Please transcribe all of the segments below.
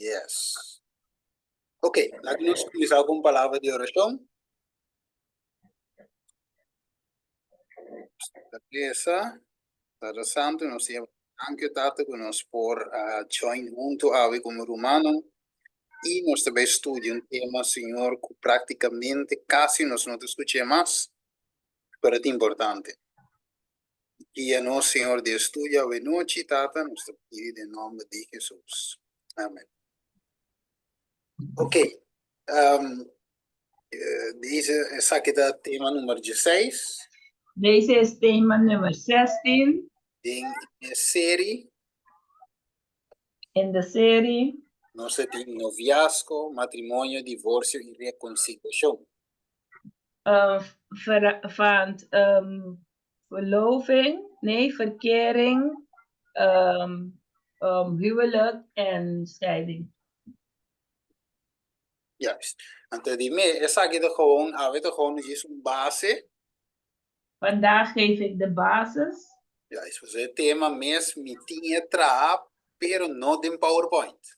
Yes. Ok, laten we começar com palavra de oração. Essa, Padre Santo, nós temos anche tanto que nós por join junto a como romano e nós também estudiamos um tema, Senhor, que praticamente quase nós não escutamos mais, mas é importante. E a nós, Senhor, de estudo, a noite, Tata, nós te pedimos em nome de Jesus. Amém. Ok. Deze is het thema nummer 6. Deze is thema nummer 16 In de serie. in de serie. Nós temos noviazgo, matrimônio, divórcio e reconciliação. Van verloving, nee, verkering, huwelijk en scheiding. Juist. En die me, is gewoon, gewoon is een base. Vandaag geef ik de basis. Juist, dus het thema mes meeting trap, pero no in PowerPoint.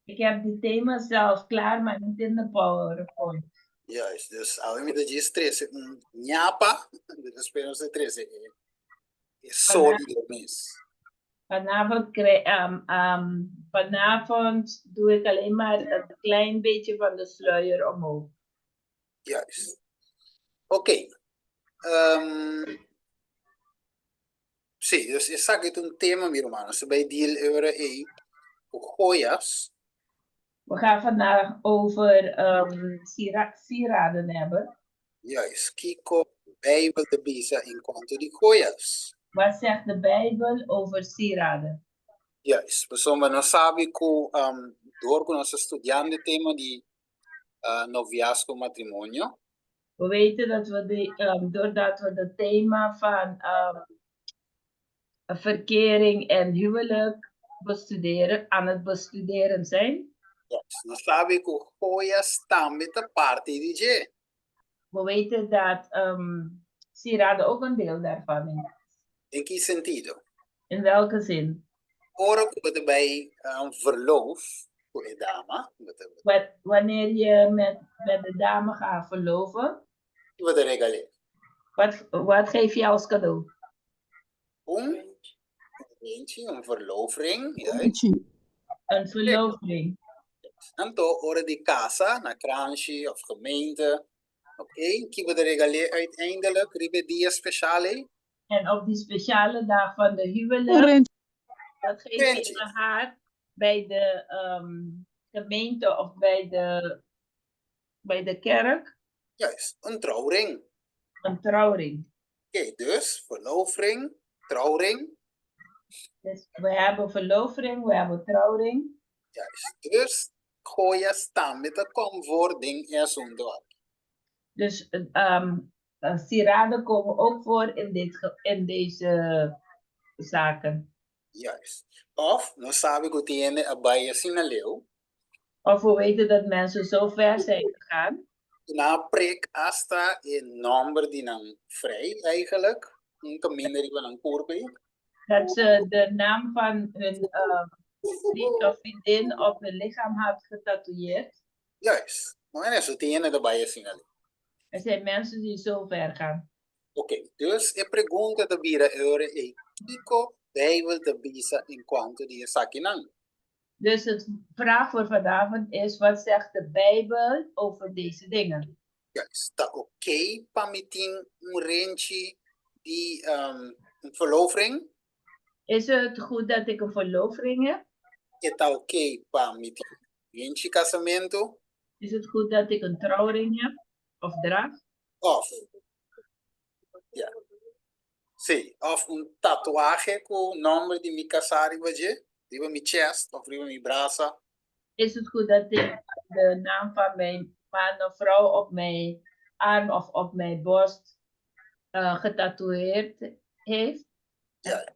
Ik heb die thema zelf klaar, maar niet in de PowerPoint. Juist, dus als we dat is 13, ñapa, dus spelen ze 13. Is solido mes. Vanavond doe ik alleen maar een klein beetje van de sluier omhoog. Juist. Oké. Sí, dus is het een thema, mijn hermano. Ze bij deel over joyas. We gaan vandaag over sieraden hebben. Juist, Kiko, Bijbel de Bisa in quanto di joyas. Wat zegt de Bijbel over sieraden? Juist, persoon não sabe que door con onze estudiante tema di noviazgo matrimonio. We weten dat we doordat we het thema van verkering en huwelijk aan het bestuderen zijn. Yes, não sabe que joyas também é parte de je. We weten dat sieraden ook een deel daarvan is. In que sentido? In welke zin? Ora que bij verloof voor een dame. Wanneer je met de dame gaat verloven. Wat regalen? Wat geef je als cadeau? Een verloofring. Een verloofring. En toch ora di casa, na kranchi of gemeente. Oké, die we regalen uiteindelijk, ribe dia speciale. En op die speciale dag van de huwelijk, dat geef je aan haar bij de gemeente of bij de kerk. Juist, een trouwring. Een trouwring. Oké, dus verloofring, trouwring. Dus we hebben verloofring, we hebben trouwring. Juist, dus gooi staan met de comforting en zonder. Dus sieraden komen ook voor in deze zaken. Juist. Of, no sabe que tiene a baia sinaleu. Of we weten dat mensen zo ver zijn gegaan. Na prik hasta een nummer die dan vrij eigenlijk. Een minder van een kurbe. Dat ze de naam van hun vriend of vriendin op hun lichaam had getatoeëerd. Juist. Maar eso tiene de baia sinaleu. Er zijn mensen die zo ver gaan. Oké, dus ik pergunta de bira eure e Kiko Bijbel de bisa in quanto die sakinan. Dus het vraag voor vanavond is, wat zegt de Bijbel over deze dingen? Ja, está oké pamiting un renchi die een verloving? Is het goed dat ik een verloving heb? Está oké pamiting renchi casamento? Is het goed dat ik een trouwring heb of draag? Of, ja. Sí, of een tatuaje con nombre de mi casari waje, riba mi chest of riba mi brasa. Is het goed dat ik de naam van mijn man of vrouw op mijn arm of op mijn borst getatoeëerd heeft? Ja.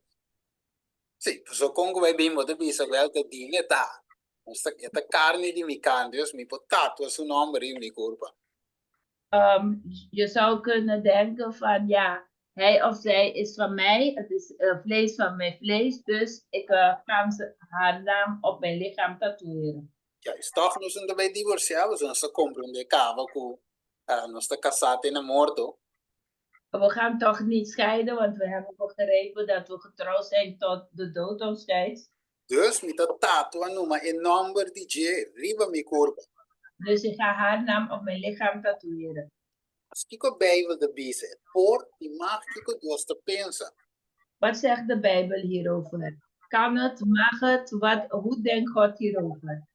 Sí, so kung wij bem mo de bisa wel te dinge ta. Esta carne di mi carne, dus mi potato su nombre in mi curva. Je zou kunnen denken van ja, Hij of zij is van mij, het is vlees van mijn vlees, dus ik kan haar naam op mijn lichaam tatoeëren. Ja, is toch nos een bij divorciados, ons se comprende cava ku, nos te casate in morto. We gaan toch niet scheiden, want we hebben begrepen dat we getrouwd zijn tot de dood ons scheidt. Dus met dat tattoo numa in number DJ riba mi curva. Dus ik ga haar naam op mijn lichaam tatoeëren. Als kiko Bijbel de bise, por die mag kiko dos te pensa. Wat zegt de Bijbel hierover? Kan het, mag het, hoe denkt God hierover?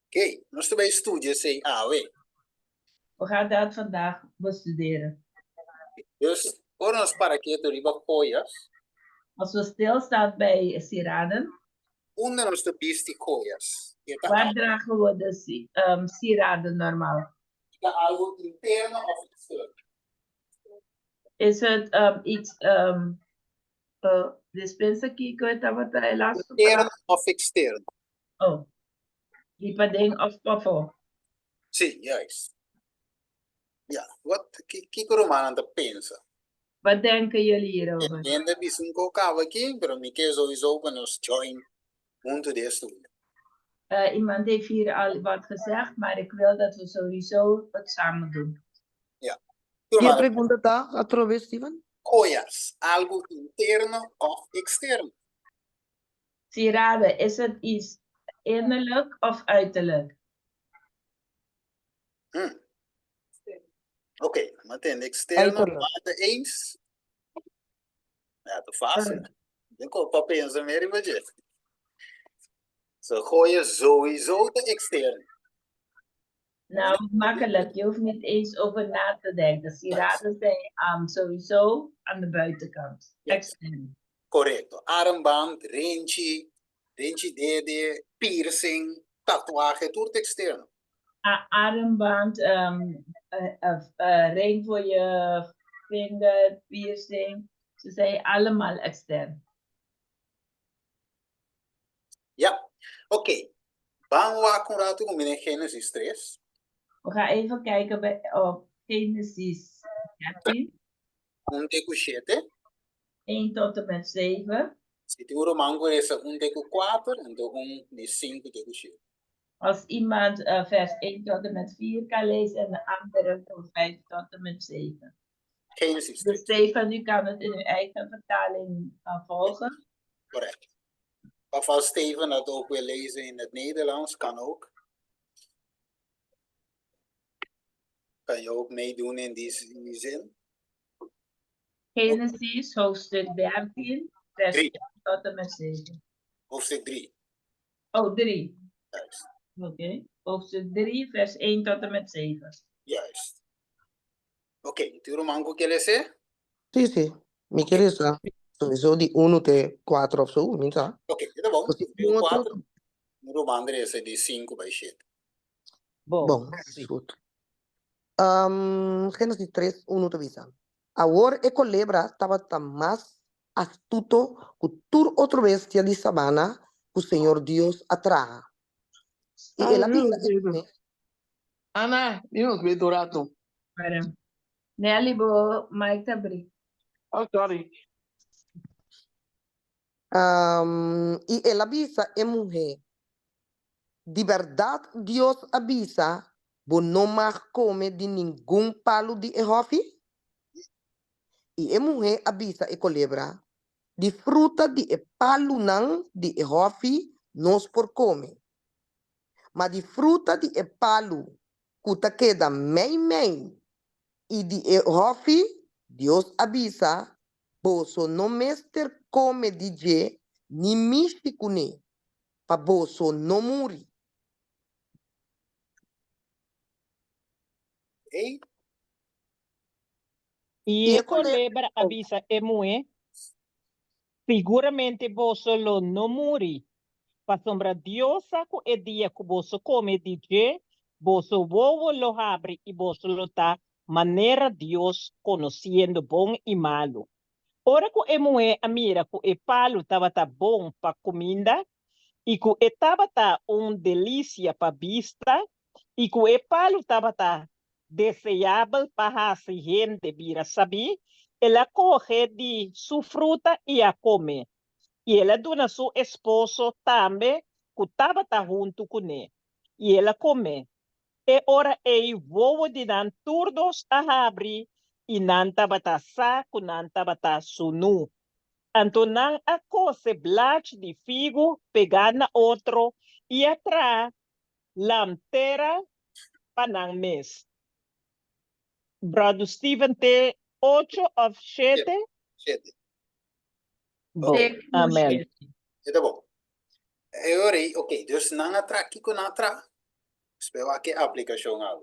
Oké, nos te bij studie say we. We gaan dat vandaag bestuderen. Dus, voor ons paraketo riba koyas. Als we stilstaan bij sieraden, Onder ons de bisti koyas. waar dragen we de sieraden normaal? Algo interno of externo. Is het iets, dispensa aqui que eu estava atrás? Interno of externo. Oh, ding of pafo? Sim, juist. Ja, wat kiko romano te pensa. Wat denken jullie hierover? En de bisun ko kawa king, pero mi ke sowieso van ons join junto de studie. Iemand heeft hier al wat gezegd, maar ik wil dat we sowieso het samen doen. Ja. ¿Qué pregunta está otra vez, Steven? Koyas, algo interno of externo. Sieraden, is het iets innerlijk of uiterlijk? Oké, meteen externo, Uiterlijk. maar de eens. Ja, te vast. Ik hoop dat mensen meer in budget. Ze gooien sowieso de externe. Nou, makkelijk. Je hoeft niet eens over na te denken. Sieraden zijn sowieso aan de buitenkant. Ja. Extern. Correcto. Armband, rinchi dede, piercing, tatoeage, het wordt extern. Armband, ring voor je vinger, piercing. Ze zijn allemaal extern. Ja, oké. Bangwa Konratu kom in Genesis 3. We gaan even kijken op Genesis 13, Unteku 7. 1 tot en met 7. Siguro mango is unteku 4 en de 5 teku 7. Als iemand vers 1 tot en met 4 kan lezen en de andere van 5 tot en met 7. Genesis 3. Dus 2 van u kan het in uw eigen vertaling volgen. Correct. Of als Steven dat ook wil lezen in het Nederlands, kan ook. Kan je ook meedoen in die zin. Genesis hoofdstuk 13, vers 1 tot en met 7. Hoofdstuk 3. Oh, 3. Juist. Oké. Hoofdstuk 3, vers 1 tot en met 7. Juist. Oké, Turo Mango Kelese? Sí, sí. Mi querida, sowieso die 1 te 4 of zo, minta. Oké, dat bom. Così, Turo uno 4. tot- Turo Mandre is die 5 bij shit. Bom, is goed. Genesis 3, 1 te visa. Ahora e culebra estaba tan más astuto que tur otra bestia de sabana que el Señor Dios atraja. Y él avisa, Ana, dinos, ve Dorato. Para. Nelly Bo, Mike Tabri. Oh, sorry. y él avisa a mujer, de verdad Dios avisa, vos no más come de ningún palo de Jehová. Y a mujer avisa a culebra, de fruta de palo nan de Jehová nos por come. Mas de fruta de palo, que queda mei, y de Jehová, Dios avisa, boso no mester come DJ, ni misticune, pa boso no muri. Oké. Y E culebra avisa emue, seguramente boso lo no muri. Pa sombra diosa ku e dia ku boso come DJ, boso wowo lo abre y boso lo ta manera Dios conociendo bon y malo. Ora ku emue amira ku e palo tava ta bom pa comida, y ku e tava ta delícia pa vista, y ku e palo tava ta desejável para a gente vira saber, ela coge de su fruta y a come. Y ela dona su esposo también, que estaba junto con él. Y ela come. E ora ei vovo de nan turdos a abri e nanta bata saco nanta bata sunu. Antonan a cose blach de figo pegar na outro e atra lantera panang mes. Brother Stephen te 8 of 7. 7. Bo. Okay. Amen. Ito po. Ori, okay, dus nangatrak kiko natra. Spel ake aplikasyon nga.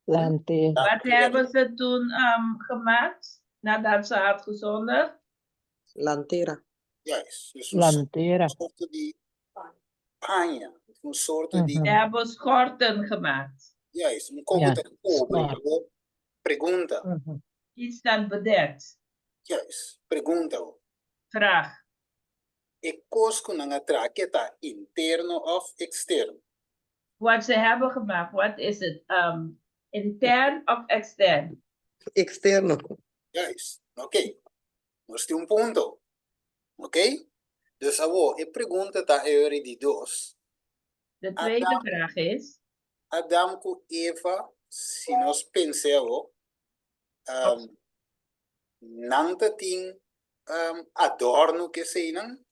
Lante. Wat hebben ze toen gemaakt nadat ze had gezondigd? Lantera. Yes. Dus Lantera. een soort die panja. Een soort die... Ze hebben schorten gemaakt. Yes, een kogel Ja, te kopen. Pregunta. Iets dat bedekt. Yes, pregunta. Vraag. E cosco nangatrak kita interno of externo? Wat ze hebben gemaakt, wat is het? Intern of extern? Externo. Yes, ok. Nós temos ponto. Ok? Dus abo, e pergunta tá euri de dos. De tweede vraag is. Adam com Eva, se nós pensamos, nanta ting adorno que sei não,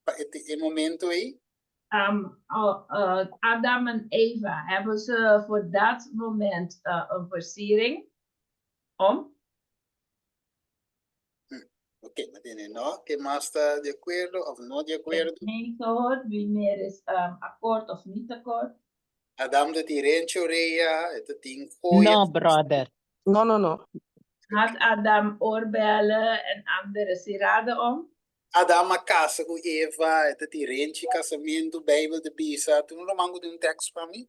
para esse momento aí. Adam en Eva, hebben ze voor dat moment een versiering om? Ok, maar no, que más está de acuerdo of no de acuerdo? Nee gehoord, wie meer is akkoord of niet akkoord? Adam de tirencho rea, het ting gooien. No, brother. No. Had Adam oorbellen en andere sieraden om? Adam a casa com Eva, het tirenchi casamento, Bijbel de Bisa. Toen nog mango een tekst van mij.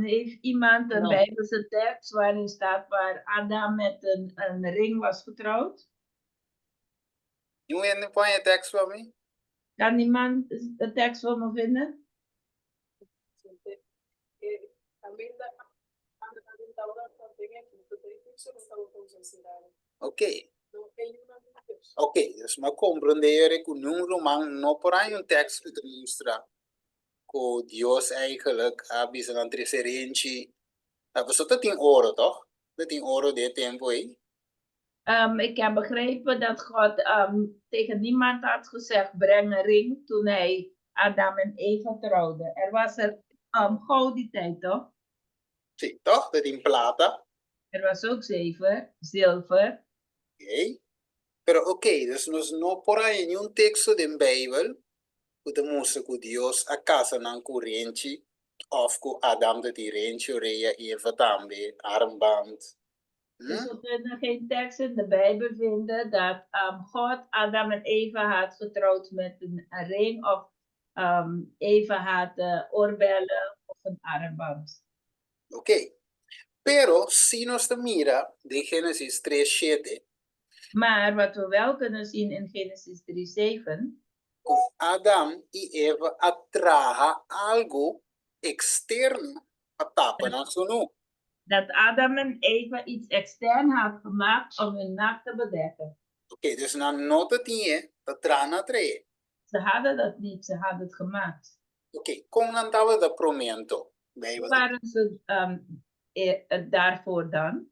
Heeft iemand een Bijbelse tekst waarin staat waar Adam met een ring was getrouwd? Nu en de point tekst van mij. Kan iemand de tekst voor me vinden? Ok. Ok, dus maar comprenderen que nu roman no por aí tekst que demonstra que Deus eigenlijk habis een antreserente. Dat was dat in oro toch? Dat in oro de tempo aí. Ik heb begrepen dat God tegen niemand had gezegd breng een ring toen hij Adam en Eva trouwde. Er was er goud die tijd toch? Zie, toch? Dat in plata. Er was ook zilver. Ok. Pero ok, dus nos no por aí nenhum texto de Bijbel que demonstra que Deus a casa nan corrente of que Adam de tirente Rea Eva também armband. Dus we kunnen geen tekst in de Bijbel vinden dat God Adam en Eva had getrouwd met een ring of Eva had oorbellen of een armband. Ok. Pero si nos mira de Génesis 3:7, maar wat we wel kunnen zien in Genesis 3:7, Adam y Eva atraja algo externo a tapa na sunu. Dat Adam en Eva iets extern had gemaakt om hun naakt te bedekken. Ok, dus na nota tinha, dat trana tre. Ze hadden dat niet, ze hadden het gemaakt. Ok, como não tava da promento? Hoe waren ze daarvoor dan?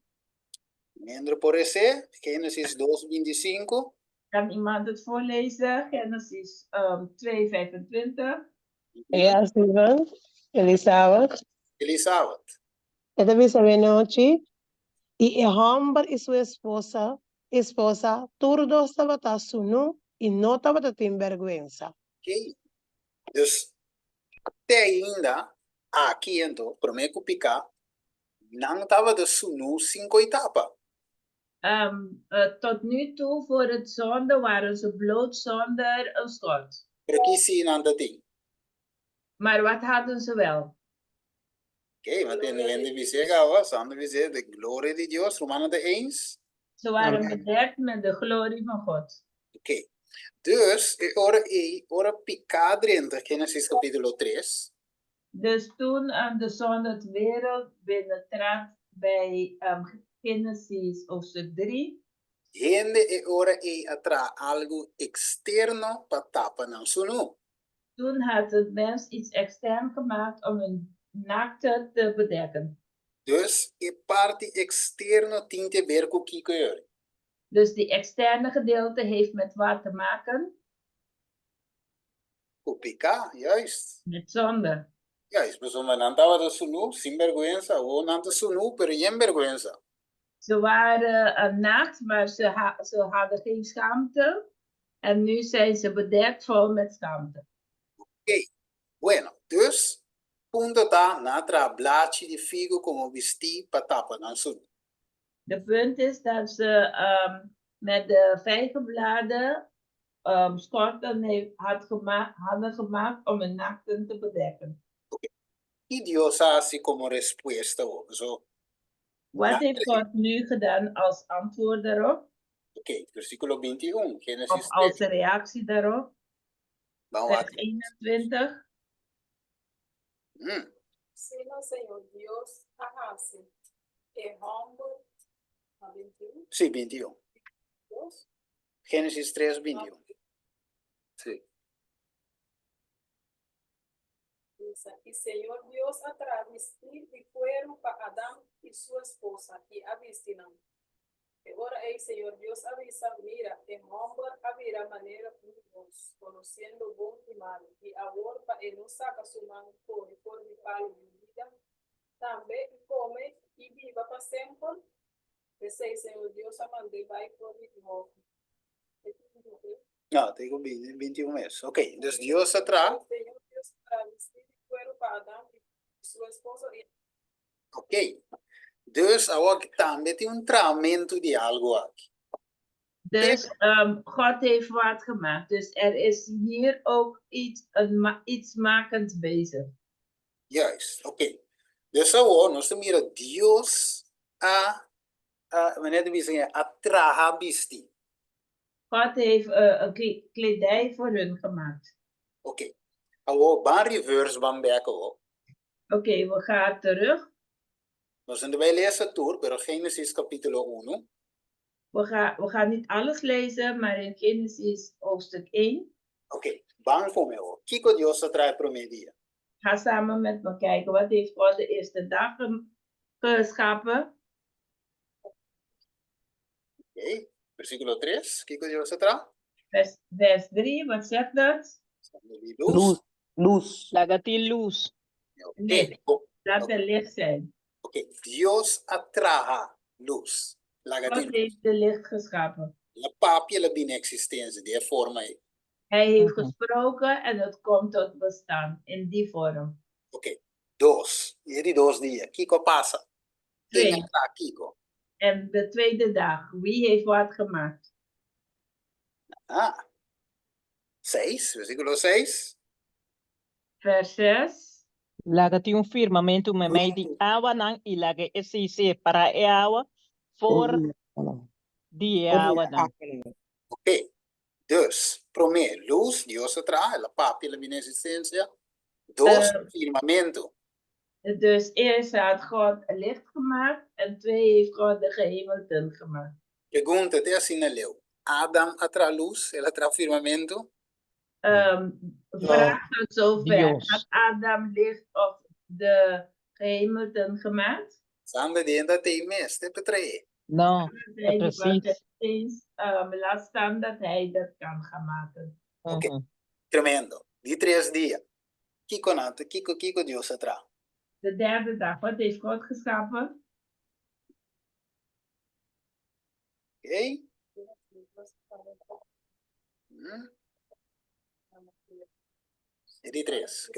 Mientras por ese, Génesis 2:25. Kan iemand het voorlezen? Genesis 2:25. Ja, Steven. Elizabeth. Elizabeth. Esta vez de noche. Y el hombre y su esposa, todos estaban sunu y no estaban sin vergüenza. Ok. Dus, até ainda, aqui então, prometo picar, não estava de sunu 5 etapas. Tot nu toe voor het zonde waren ze bloot zonder een schort. Aqui sim, não tem. Maar wat hadden ze wel? Ok, maar ten einde we zeggen, samen we zeggen, de glorie de Dios, Romanen de 1. Ze waren bedekt met de glorie van God. Ok. Dus, ora picar dentro, Genesis capítulo 3. Dus toen de zonde het wereld binnentrad bij Genesis hoofdstuk 3. Gente e ora e atra algo externo para tapan ng sunu. Toen had het mens iets extern gemaakt om hun naakte te bedekken. Dus e parte externo tinte ver com kiko yori. Dus die externe gedeelte heeft met wat te maken? O pika, juist. Met zonde. Juist, pues uma nantava do sunu, sem vergüenza, ou nanta sunu, pero sem vergüenza. Ze waren naakt, maar ze hadden geen schaamte. En nu zijn ze bedekt vol met schaamte. Bueno, dus, punto ta, natra blaadje de figo como vesti patapa ng sunu. De punt is dat ze met de vijgenbladen schorten hadden gemaakt om hun naakten te bedekken. Y Dios así como respuesta, so, Wat Ja, heeft God nu gedaan als antwoord daarop? ok, versículo 21, Of Génesis als 3. reactie daarop? Vamos Vers a 21. Sino Senhor Deus arrase e rombo a 21. Sí, 21. Deus, Génesis 3, 21. Sí. e Senhor Deus atrás vestir de cuero para Adão e sua esposa e a vestirão. Agora el Senhor Deus avisa, mira, en hombre habrá manera juntos, conociendo bom y malo, y ahora él no saca su mano por mi palo de vida, también come y viva para siempre. Ese el Senhor Deus a mandé vai por mi hijo. No, te digo 21 meses. Ok, entonces Dios atrás. El Senhor Deus atrás vestir de cuero para Adão y su esposa. Ok. Dus ook também tem tratamento de algo aqui. Dus God heeft wat gemaakt. Dus er is hier ook iets makend bezig. Juist, ok. Dus agora nós mira Deus wanneer we zeggen, atraha bisti. God heeft een kledij voor hun gemaakt. Ok. Agora, ban reverse, ban back ook. Oké, we gaan terug. Nós ainda vai ler essa tour, pero Génesis capítulo 1. We gaan niet alles lezen, maar in Genesis hoofdstuk 1. Ok, bang voor mij ook. Kiko Dios atrai promedia. Ga samen met me kijken. Wat heeft God de eerste dag geschapen? Ok, versículo 3. Kiko Dios atrai. Vers 3, wat zegt dat? Luz. Luz. Lagati luz. Licht. Laat er licht zijn. Ok, Dios atraha luz. God heeft de licht geschapen. La papia la bin existência, de forma aí. Hij heeft gesproken en het komt tot bestaan in die vorm. Ok, dos. E die 2 dias. Kiko passa. Quem 2. atra Kiko? En de tweede dag, wie heeft wat gemaakt? 6, versículo 6. Vers 6. Lagati firmamento me mai di awa nang ilagay esisi para e awa for di awa nang. Ok, dus, prome, luz, Dios atrae, la papia la bin existência. 2, firmamento. Dus eerst had God licht gemaakt en 2 heeft God de gehemelten gemaakt. Pergunta até assim na leu. Adam atra luz, ele atra firmamento. Vraag tot zover. Dios. Had Adam licht of de gehemelten gemaakt? Sanda dentro tem mes, te petre. No, Zijn precies. wat eens laat staan dat hij dat kan gaan maken. Ok. Tremendo. Die 3 dias. Kiko nata, Kiko Dios atra. De derde dag, wat heeft God geschapen? Ok? E die 3.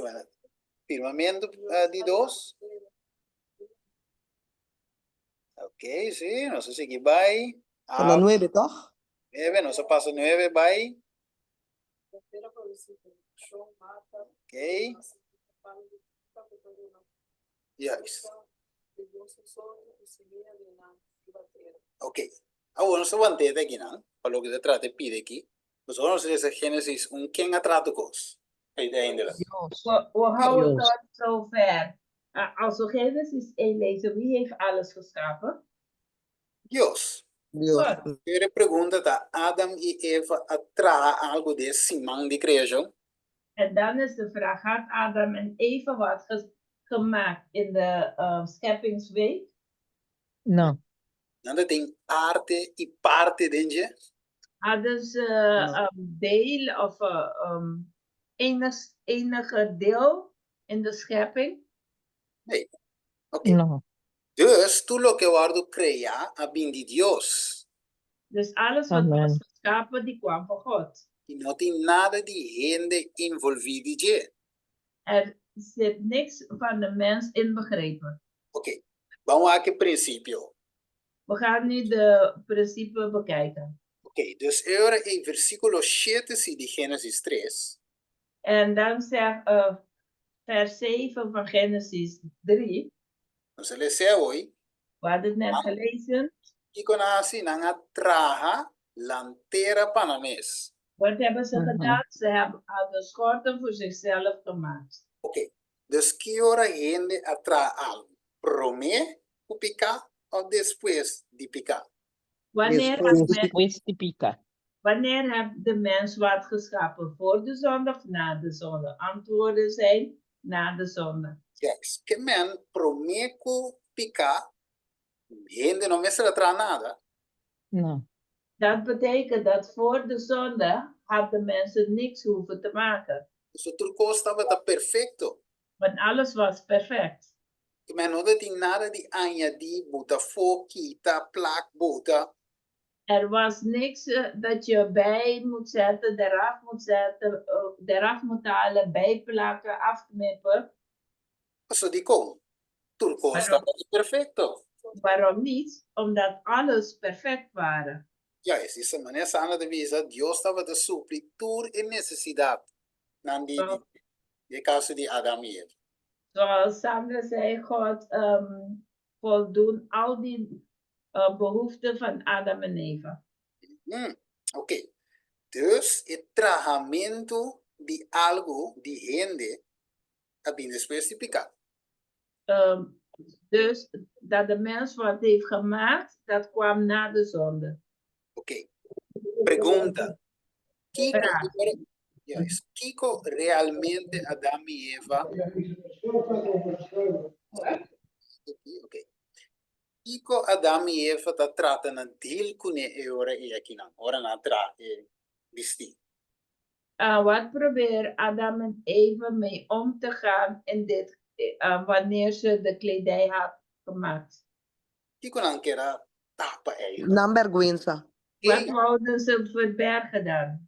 Firmamento de 2. Ok, sí, no sé si aquí vai. En la 9, toch? 9, no se pasa 9, vai. Ok. Yes. Ok. Agora, nós vamos ter aqui, não? Para o que se trata de pide aqui. Nós vamos lezen Genesis 1. Quem atrata os? Uiteindelijk. We houden Dios. tot zover. Als we Genesis 1 lezen, wie heeft alles geschapen? Dios. Dios. God. Quiere pregunta a Adam y Eva atrae algo de simán de creación. En dan is de vraag, had Adam en Eva wat gemaakt in de scheppingsweek? No. Nada tem arte e parte dentro. Hadden ze No. deel of enige deel in de schepping? Nee. Ok. No. Dus tu lo que guardo crea a bindi Dios. Dus alles wat Amen. was geschapen, die kwam van God. E não tem nada de gente envolvido je. Er zit niks van de mens inbegrepen. Ok. Vamos aqui princípio. We gaan nu de principe bekijken. Ok. Dus agora em versículo 7 de Gênesis 3. En dan zegt vers 7 van Genesis 3, Nós lemos hoje. we hadden het net gelezen. E conhece na traha lantera panames. Wat hebben ze Mhm. gedaan? Ze hadden schorten voor zichzelf gemaakt. Ok. Dus que hora gente atrai algo? Prome o picar ou depois de picar? Wanneer, Después had de men- Pues típica. wanneer heeft de mens wat geschapen? Voor de zonde of na de zonde? Antwoorden zijn na de zonde. Yes. Que men prome o picar, gente não me será atrai nada. No. Dat betekent dat voor de zonde hadden mensen niks hoeven te maken. Isso tudo estava perfeito. Want alles was perfect. Que men não tem nada de añadir, botar fogo, quitar, placa, botar. Er was niks dat je bij moet zetten, eraf moet zetten, eraf moet halen, bijplakken, afknippen. Isso de como? Tudo estava perfeito. Waarom niet? Omdat alles perfect waren. Ja, is essa maneira sana de visa, Deus estava de suprir toda a necessidade. Nan de caso de Adam e Eva. Zoals Sandra zei, God voldoen al die behoeften van Adam en Eva. Ok. Dus, o tratamento de algo, de gente, a bem después de picar. Dus dat de mens wat heeft gemaakt, dat kwam na de zonde. Ok. Pergunta. Vraag. Kiko realmente Adam e Eva? Ok. Kiko Adam e Eva tá tratando de com e ora e aqui não. Ora na tra e disti. Wat probeer Adam en Eva mee om te gaan in dit, wanneer ze de kledij had gemaakt? Kiko não quer tapa e. Nan vergüenza. Wat wouden ze verbergen dan?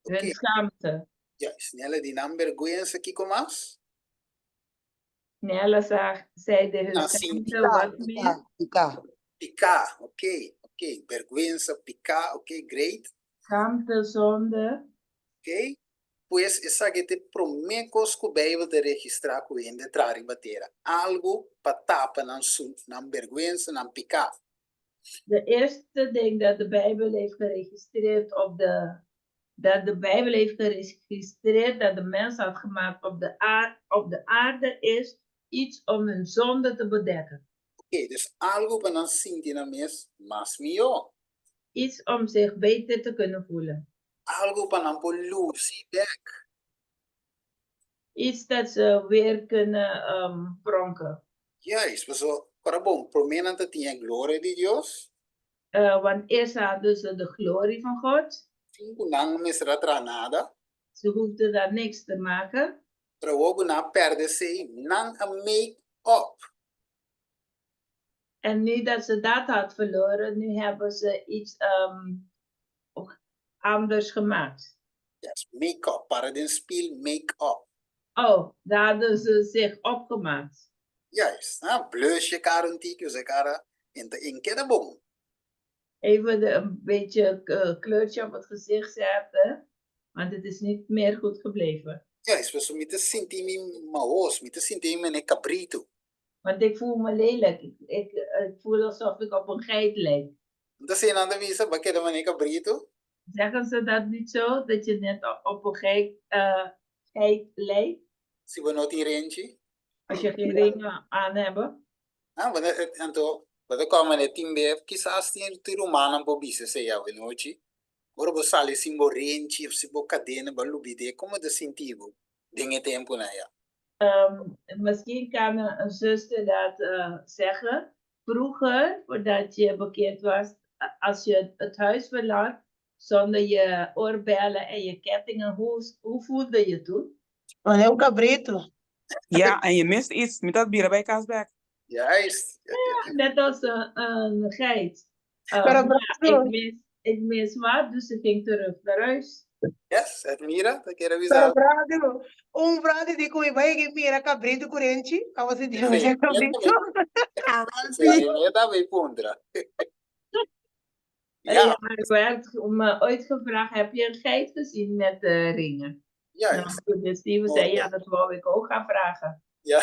Hun Ok. schaamte. Ja, snelle die naam vergüenza Kiko mas? Nella zei de hun Ah, schaamte, sim, wat meer? Pica. Picar, ok. Ok. Vergüenza, picar, ok, great. Schaamte, zonde. Ok? Pues essa que te promecos que o Bijbel te registrar com ele de trás batera. Algo para tapa nan vergüenza, nan picar. De eerste ding dat de Bijbel heeft geregistreerd dat de Bijbel heeft geregistreerd dat de mens had gemaakt op de aarde is iets om hun zonde te bedekken. Ok, dus algo para nan sentir na mes, mas mio. Iets om zich beter te kunnen voelen. Algo para nan polutie back. Iets dat ze weer kunnen pronken. Juist, maar zo, para bom, promenan te tinha gloria de Dios. Want eerst hadden ze de glorie van God. Cinco nang mesra tra nada. Ze hoefden daar niks te maken. Para o na perde se nang a make up. En nu dat ze dat had verloren, nu hebben ze iets anders gemaakt. Yes, make up, para den speel make up. Oh, daar hadden ze zich opgemaakt. Juist, blush je karantiek, je cara in de inke de bom. Even een beetje kleurtje op het gezicht zetten. Want het is niet meer goed gebleven. Juist, we moeten sentir me maos, moeten sentir me cabrito. Want ik voel me lelijk. Ik voel alsof ik op een geit lijk. Dat zijn aan de wijze, wat kennen we cabrito? Zeggen ze dat niet zo? Dat je net op een geit lijkt? Si we not in range. Als je geen ringen aan hebt? Want en to Quando come ne timbe, quizás tiene ti romano po bise se ya venoci. Ora bo sale simbo renci, of simbo cadena, ba lubide, como de sentivo. Dinge tempo na ya. Misschien kan een zuster dat zeggen. Vroeger, voordat je bekend was, als je het huis verlaat zonder je oorbellen en je kettingen, hoe voelde je toen? Olha o cabrito. Ja, en je mist iets met dat bier bij Kaasberg. Juist. Net als een geit. Pero Ja, ik mis wat, dus ik ging terug naar huis. Yes, admira, te quero Pero avisar. brado, frade de que vai que mira cabrito corrente, como se diz, Sim, cabrito. Sei, me da bem pondra. Ja, Ja, ik werd me ooit gevraagd, heb je een geit gezien met ringen? juist. Nou, dus Steven zei, ja, dat wou ik ook gaan vragen. Ja,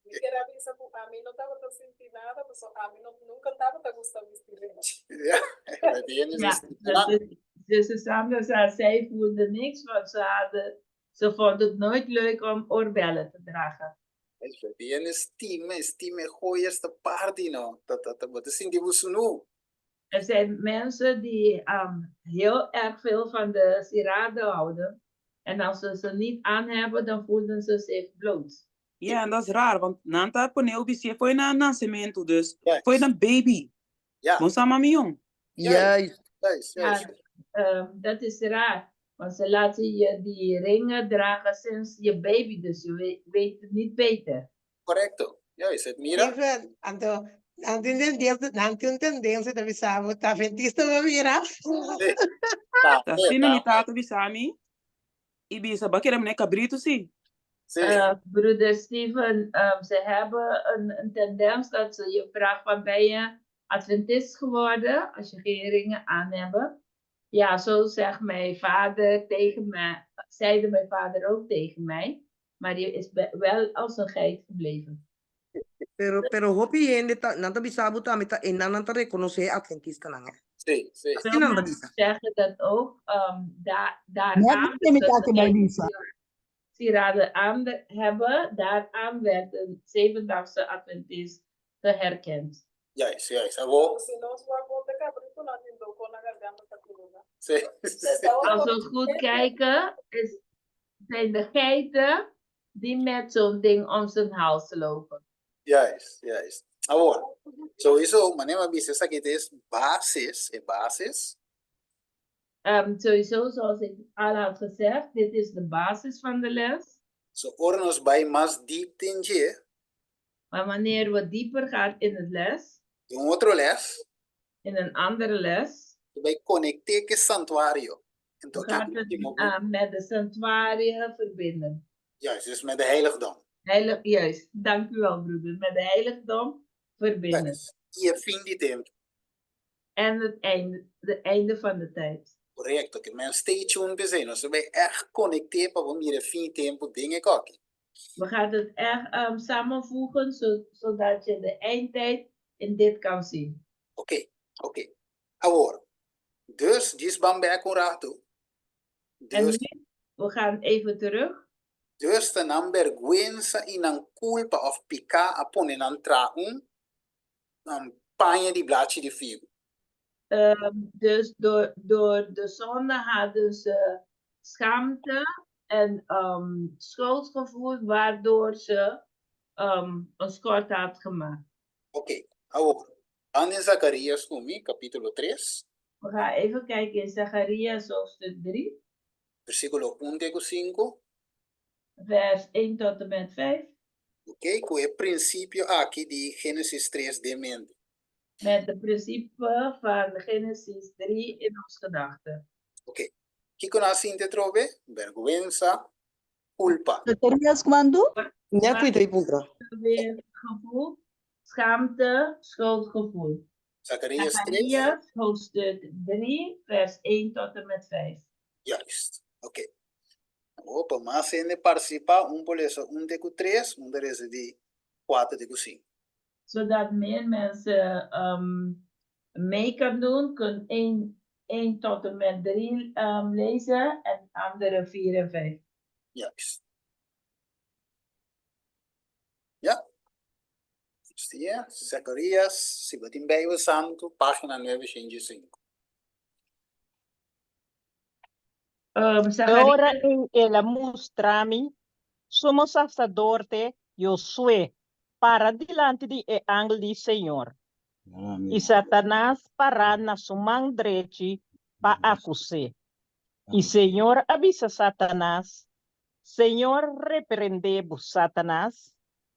Me quero avisar, a mim não estava a sentir nada, a mim nunca estava a gostar de vestir gente. ja. Dat ene Ja, is dus Sandra zei, zij voelde niks, want ze vond het nooit leuk om oorbellen te dragen. dat ene is time gooieste party no. Dat is in die woesunu. Er zijn mensen die heel erg veel van de sieraden houden. En als ze ze niet aan hebben, dan voelen ze zich bloot. Ja, en dat is raar, want Nanta poneu bisie foi na nascimento, dus Juist. foi een baby. Ja, Monsama mi jong. Juist. juist. Dat is raar. Want ze laten je die ringen dragen sinds je baby, dus je weet het niet beter. Correcto. Juist, admira. Even, anto tendência da bisavo, tá ventista vai virar. Tá, Dat zien we niet tato bisami. Ibisa bakere mne cabrito si. Broeder Steven, ze hebben een tendens dat ze je vragen van ben je Adventist geworden als je geen ringen aan hebben. Ja, zo zegt mijn vader tegen mij, zeide mijn vader ook tegen mij. Maar die is wel als een geit gebleven. Pero hopi en de nanta bisabu ta mita en nanta reconoce adventista nanga. Sim. Veel mensen zeggen dat ook. Daaraan sieraden aan hebben, daaraan werd de zevendagse Adventist geherkend. Juist. Abo. Se não se vai voltar cabrito, não tem dor na garganta da coluna. Sim. Als we goed kijken, zijn de geiten die met zo'n ding om zijn hals lopen. Juist. Abo. Sowieso, manema bises aqui is basis. Sowieso, zoals ik al had gezegd, dit is de basis van de les. So ornos bij mas diep tenje. Maar wanneer we dieper gaan in het les, Een outro les. in een andere les, Bij connecte que santuario. we gaan het met de santuaria verbinden. Juist, dus met de heiligdom. Juist, dank u wel broeder. Met de heiligdom verbinden. Juist. Je vindt die tempo. En het einde van de tijd. Correcto, que men stay tuned bij zijn. Ze bij echt connecte pa om je fin tempo dingen koken. We gaan het echt samenvoegen, zodat je de eindtijd in dit kan zien. Oké. Agora, dus dis bambé com rato. En Dus nu, we gaan even terug. dus de vergüenza in een culpa of pica a poner en traun. Panje die blaadje die figo. Dus door de zonde hadden ze schaamte en schuldgevoel, waardoor ze een schort had gemaakt. Oké, agora. Dan in Zacarias capítulo 3, We gaan even kijken in Zacharias hoofdstuk 3, versículo 1 tegen 5. vers 1 tot en met 5. Oké, com o princípio aqui de Gênesis 3 de mente. Met het principe van Genesis 3 in ons gedachten. Oké. Kiko na sinte trove, vergüenza, culpa. Zacarias quando? Nya kui drie puntra. Weer gevoel, schaamte, schuldgevoel. Zacarias 3, Zacharias hoofdstuk 3, vers 1 tot en met 5. juist. Oké. Opa, mas ele participa por isso 1 tegen 3, de 4 tegen 5. Zodat meer mensen mee kan doen, kunnen 1 tot en met 3 lezen en andere 4 en 5. Juist. Ja. bestia. Zacarias, si batin Bible Santo, página 905. Ahora Zacarías, en el mostrami, somos sacerdote, Josué, para delante de ángel del Señor. Y Satanás para na sumang drechi pa acusar. Y Señor avisa Satanás, Señor repreendemos Satanás,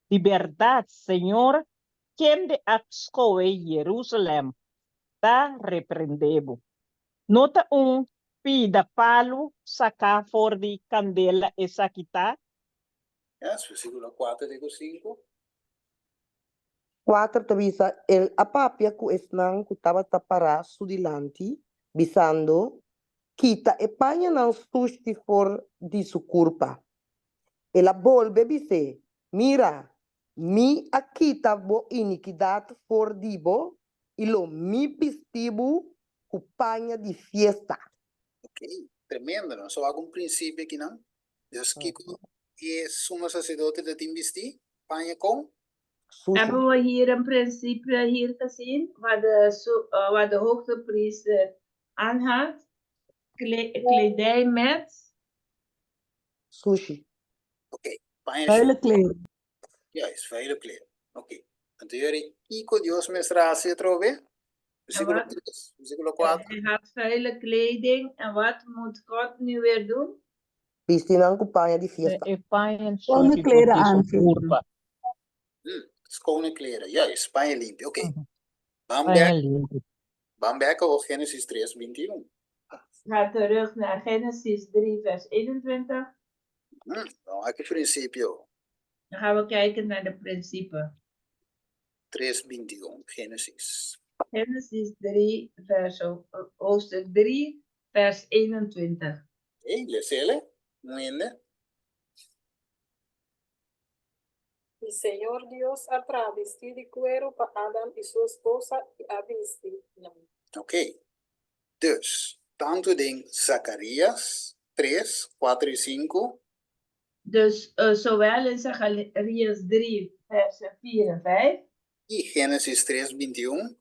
de verdad, Señor, quien de Axcoe Jerusalém, da repreendemos. Nota pida palo, sacar for de candela e saquita. Yes, versículo 4 digo 5. 4 tabisa el apapia ku esnang kutaba tapara sudilanti bisando kita España não susti for di su culpa. Ela volve bise, mira, mi akita bo iniquidad for dibo y lo mi bistibu cupaña di fiesta. Ok, tremendo, não? Só algum princípio aqui, não? Deus que é sumo sacerdote dat investi, panha com? Sushi. hebben we hier een principe hier gezien, wat de hoogtepriester aanhad? Kledij met Sushi. Ok, panha Vuile kleren. Juist, vuile kleren. Ok. Anteriore, Kiko Dios me strasse trove. Versículo wat? 3, versículo 4. Hij had vuile kleding. En wat moet God nu weer doen? Pistinang cupaña di fiesta. Espanha Schone kleren aantreden. Schone kleren, juist, panha limpio. Ok. Espanha limpa. Bamberg of Genesis 3, 21. Ga terug naar Genesis 3, vers 21. Nou, aqui princípio. Dan gaan we kijken naar de principe. 3, 21, Genesis. Genesis 3, hoofdstuk 3, vers 21. Ok, lesele. Muende. Y Señor Dios ha travestido de cuero para Adán y su esposa y ha vestido. Ok. Dus, tanto in Zacarias 3, 4 y 5. Dus zowel in Zacharias 3, versen 4 en 5. Y Genesis 3, 21.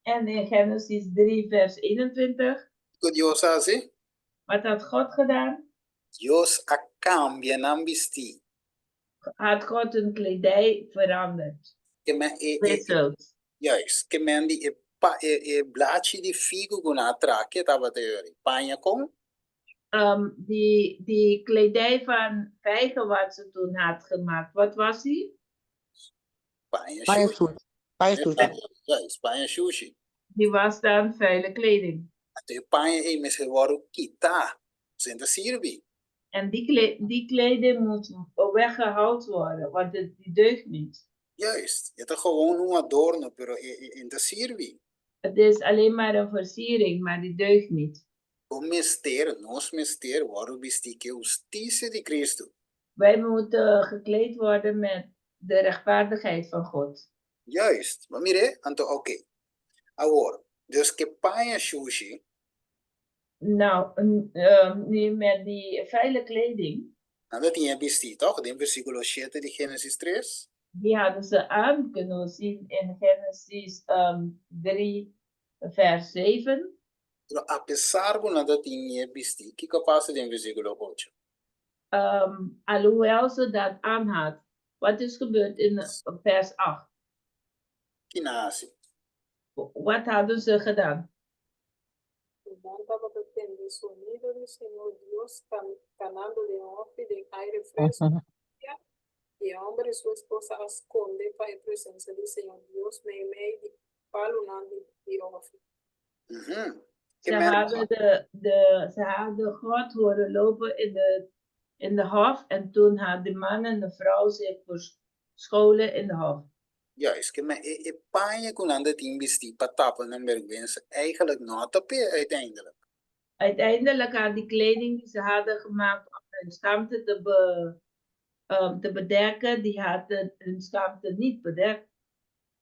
En in Genesis 3, vers 21. Que Dios hace? Wat had God gedaan? Dios cambia en vestir. Had God een kledij veranderd. Wisseld. Juist, que men die blaadje die figo guna trake tava teori. Panha com? Die kledij van vijgen wat ze toen had gemaakt. Wat was die? Panha Panha sushi. sushi. Panha sushi. Juist, panha sushi. Die was dan vuile kleding. Até panha e mes geworden kita. Zijn sirvi. En die kleding moet weggehaald worden, want die deugt niet. Juist, je hebt gewoon een adorno, pero in de sirvi. Het is alleen maar een versiering, maar die deugt niet. Nos mister, waarom bestique justitie di Cristo. Wij moeten gekleed worden met de rechtvaardigheid van God. Juist, maar mire, anto oké. Agora, dus que panha sushi. Nou, nu met die vuile kleding. Dat tinha vestido, toch? In versículo 7 de Genesis 3. Die hadden ze aan kunnen zien in Genesis 3, vers 7. Pero a pesar de nada tinha vestido, que passa in versículo 8? Alhoewel ze dat aan had. Wat is gebeurd in vers 8? Que nasce. Wat hadden ze gedaan? Levantaba el sonido del Señor Dios canando de ofi de aire fresco. Y el hombre y su esposa esconde para la presencia del Señor Dios me de palunando de ofi. Ze hadden God horen lopen in de hof. En toen had de man en de vrouw zich verscholen in de hof. Juist, que me panha con anda tinha vestido para tapar na vergüenza. Eigenlijk not tapé uiteindelijk. Uiteindelijk had die kleding die ze hadden gemaakt om hun schaamte te bedekken, die had hun schaamte niet bedekt.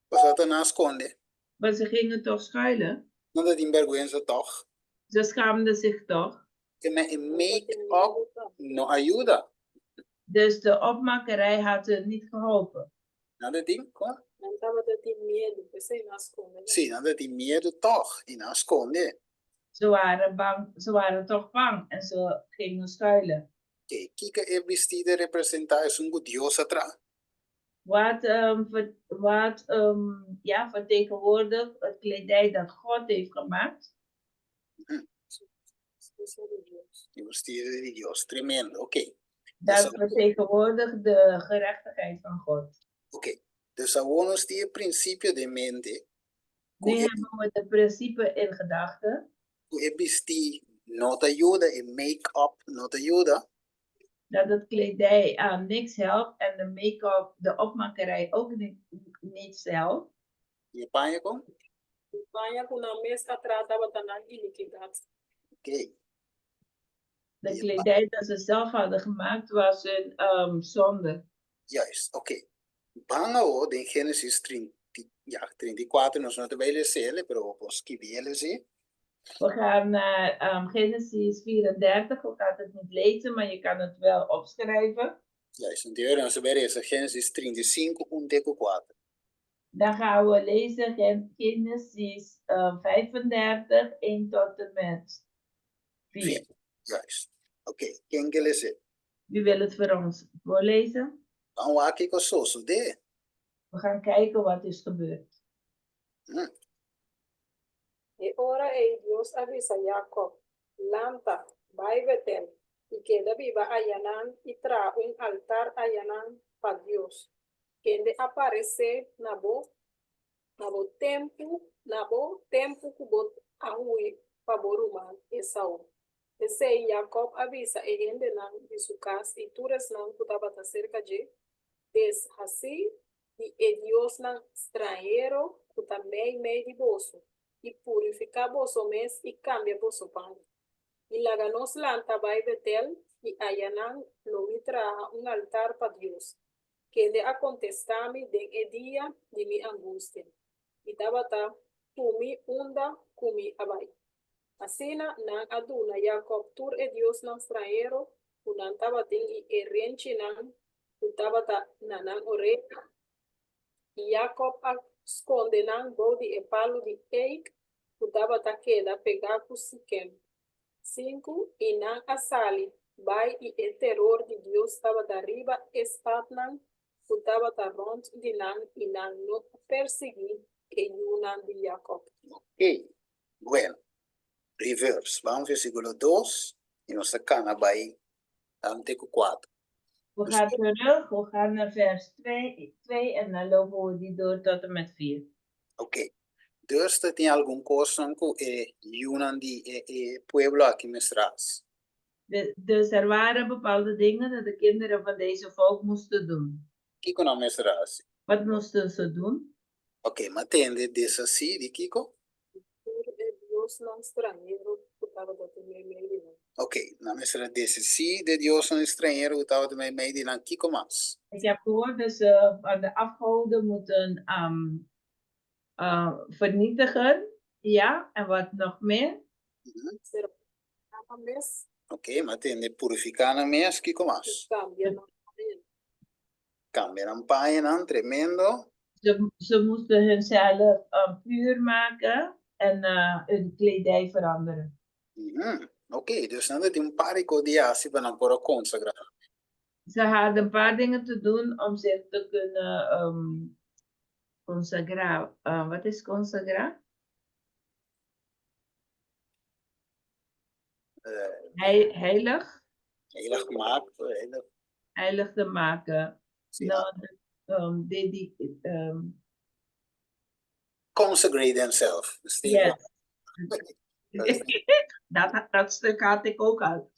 Was dat een esconde? Maar ze gingen toch schuilen? Nada tinha vergüenza toch? Ze schaamden zich toch? Que me make-up no ayuda. Dus de opmakerij had hun niet geholpen. Nada tinha, quoi? Levantaba tem medo, você não esconde. Sim, dat die medo toch in asconde. Ze waren bang, ze waren toch bang en ze gingen schuilen. Que kika e vestida representa es un Dios atrás. Wat ja, vertegenwoordigt het kledij dat God heeft gemaakt. Die vestida de Dios, tremendo. Ok. Dat vertegenwoordigt de gerechtigheid van God. Ok. Dus gewoon die principio de mente. Nu hebben we het principe in gedachten. E vesti nota ayuda e make-up nota ayuda. Dat het kledij niks helpt en de make-up, de opmakerij ook niets helpt. Je panja kom? Banha com na mesa atrás da batalha iniquidade. Ok. De kledij dat ze zelf hadden gemaakt was een zonde. Juist, ok. Banga o de Genesis 34, nós não devemos ler, pero vos que zie. We gaan naar Genesis 34. We gaan het niet lezen, maar je kan het wel opschrijven. Juist, então nós vamos ler Genesis 35, 1 tegen 4. Dan gaan we lezen Genesis 35, 1 tot en met 4. Juist. Ok, quem quer ler? Wie wil het voor ons voorlezen? Dan waak ik als zo de. We gaan kijken wat is gebeurd. E ora Deus avisa Jacob, lanta, vai Betel, e queda viva a Yanán y tra un altar a Yanán para Dios. Quende aparecer na bo tempo kubot ahui paboruman Esau. Ese Jacob avisa e gente nan de su casa y tures nan kutabata cerca de des así y Dios nan extranjero kutamei mei di boso y purifica boso mes y cambia boso pan. Y la ganos lanta vai Betel y Ayanan lo mitra un altar para Dios. Que de a contestarme de el día de mi angustia. Y tabata tumi unda kumi abai. Asina nan aduna Jacob tur e Dios nan extranjero unan tabating y renchi nan utabata nanan ore. Y Jacob esconde nan bodi e palo di eik utabata queda pegaku sikem. 5. Y nan asali bai y el terror de Dios estaba de arriba estatnan utabata rond di nan y nan no perseguir que yunan de Jacob. Ok, bueno. Reverse, vamos versículo 2 y nos sacan bij Anteko 4. We gaan terug, we gaan naar vers 2 en dan lopen we die door tot en met 4. Ok. Dus dat in algum coisa com Yunan die pueblo aqui mestras. Dus er waren bepaalde dingen dat de kinderen van deze volk moesten doen. Kiko na mestras. Wat moesten ze doen? Ok, maar tende dessa si di Kiko? Dios não estrangeiro estava da meio. Ok, na mestra desse si de Dios een estrangeiro estava de meio de Kiko mas. Ik heb gehoord dat ze de afgoden moeten vernietigen. Ja, en wat nog meer? Ok, maar tende purificar na mes Kiko mas. Cambia een paaien tremendo. Ze moesten hunzelf puur maken en hun kledij veranderen. Ok, dus dan dat een paar codiatie van een poro consagrare. Ze hadden een paar dingen te doen om zich te kunnen consagreren. Wat is consagreren? Heilig. Heilig gemaakt. Heilig te maken. Consecrate themselves. Yes. dat stuk had ik ook uit.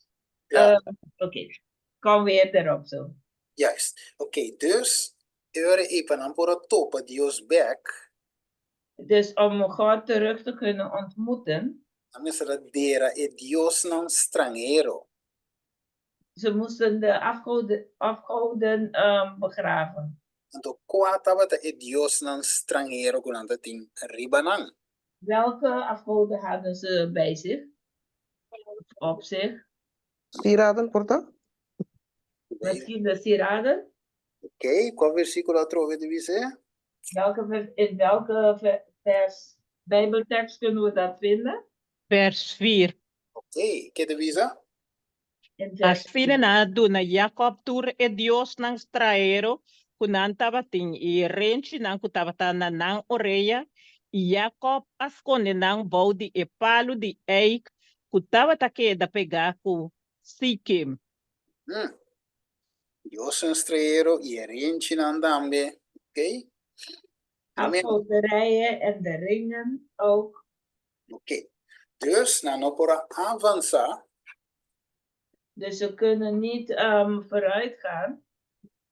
Ja. Oké, kom weer erop zo. Juist. Oké, dus even aan voor het toppen Dios back. Dus om God terug te kunnen ontmoeten. Dan is er dera e Dios non straniero. Ze moesten de afgoden begraven. Então, quatro e Dios non straniero con ting ribanan. Welke afgoden hadden ze bij zich? Op zich? Sieraden, porta? Misschien de sieraden? Ok, qual versículo trove de dizer? In welke Bijbeltekst kunnen we dat vinden? Vers 4. Oké, Kedevisa? In vers As fina na do na Jacob tur e Dios nang straero, kunan tabating i renchi nang kutabata nang oreya, i Jacob as kone nang body e palo di eik, kutabata ke da pega ku Sikim. Dios een streero, iedereen andambe. Oké? afgoderijen en de ringen ook. Oké. Dus, na no pora avanza. Dus we kunnen niet vooruit gaan.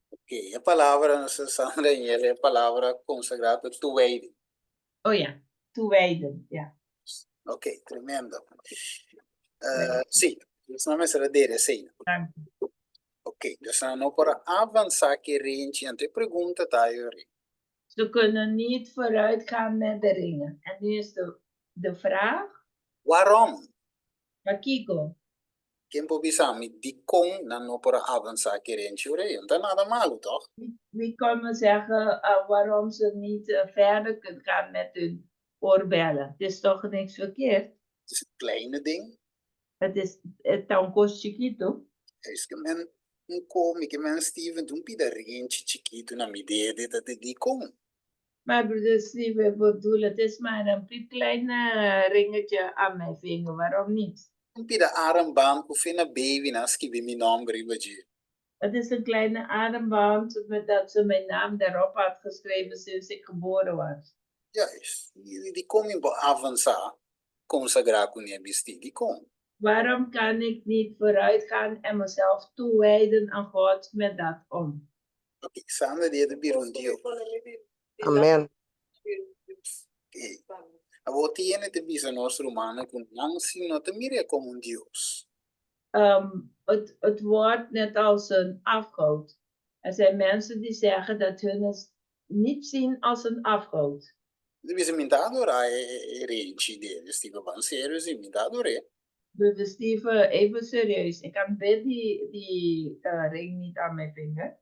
Oké, a palavra nos Sandra en a palavra consagrada toewijding. Oh ja, toewijden, ja. Oké, tremendo. Sim, dus na mesra dele, sim. Dank u. Oké, dus na no pora avanza que rente ante pergunta tá yori. Ze kunnen niet vooruit gaan met de ringen. En nu is de vraag. Waarom? Maar Kiko. Quem pobisami di con na no pora avanza que rente yori. Não tá nada malo, toch? Wie kan me zeggen waarom ze niet verder kunnen gaan met hun oorbellen? Het is toch niks verkeerd? Het is een kleine ding. Het is tão coisa chiquito. Es que men come que men Steven doen pida rente chiquito na midea de dat die con. Maar broeder Steven bedoel, het is maar een piepklein ringetje aan mijn vinger. Waarom niet? Pida armband of in een baby na skibi mi naam gribaji. Het is een kleine armband met dat ze mijn naam daarop had geschreven sinds ik geboren was. Juist. Die kom in avanza consagra con je besti die kom. Waarom kan ik niet vooruit gaan en mezelf toewijden aan God met dat om? Oké, samen die de birondio. Amen. Abo tiene te bisa nos romano con nansi no te mire como un Dios. Het wordt net als een afgod. Er zijn mensen die zeggen dat hun het niet zien als een afgod. De bisa mintado ra reci de Steve van serieus mintado re. Dus Steven, even serieus. Ik kan die ring niet aan mijn vinger.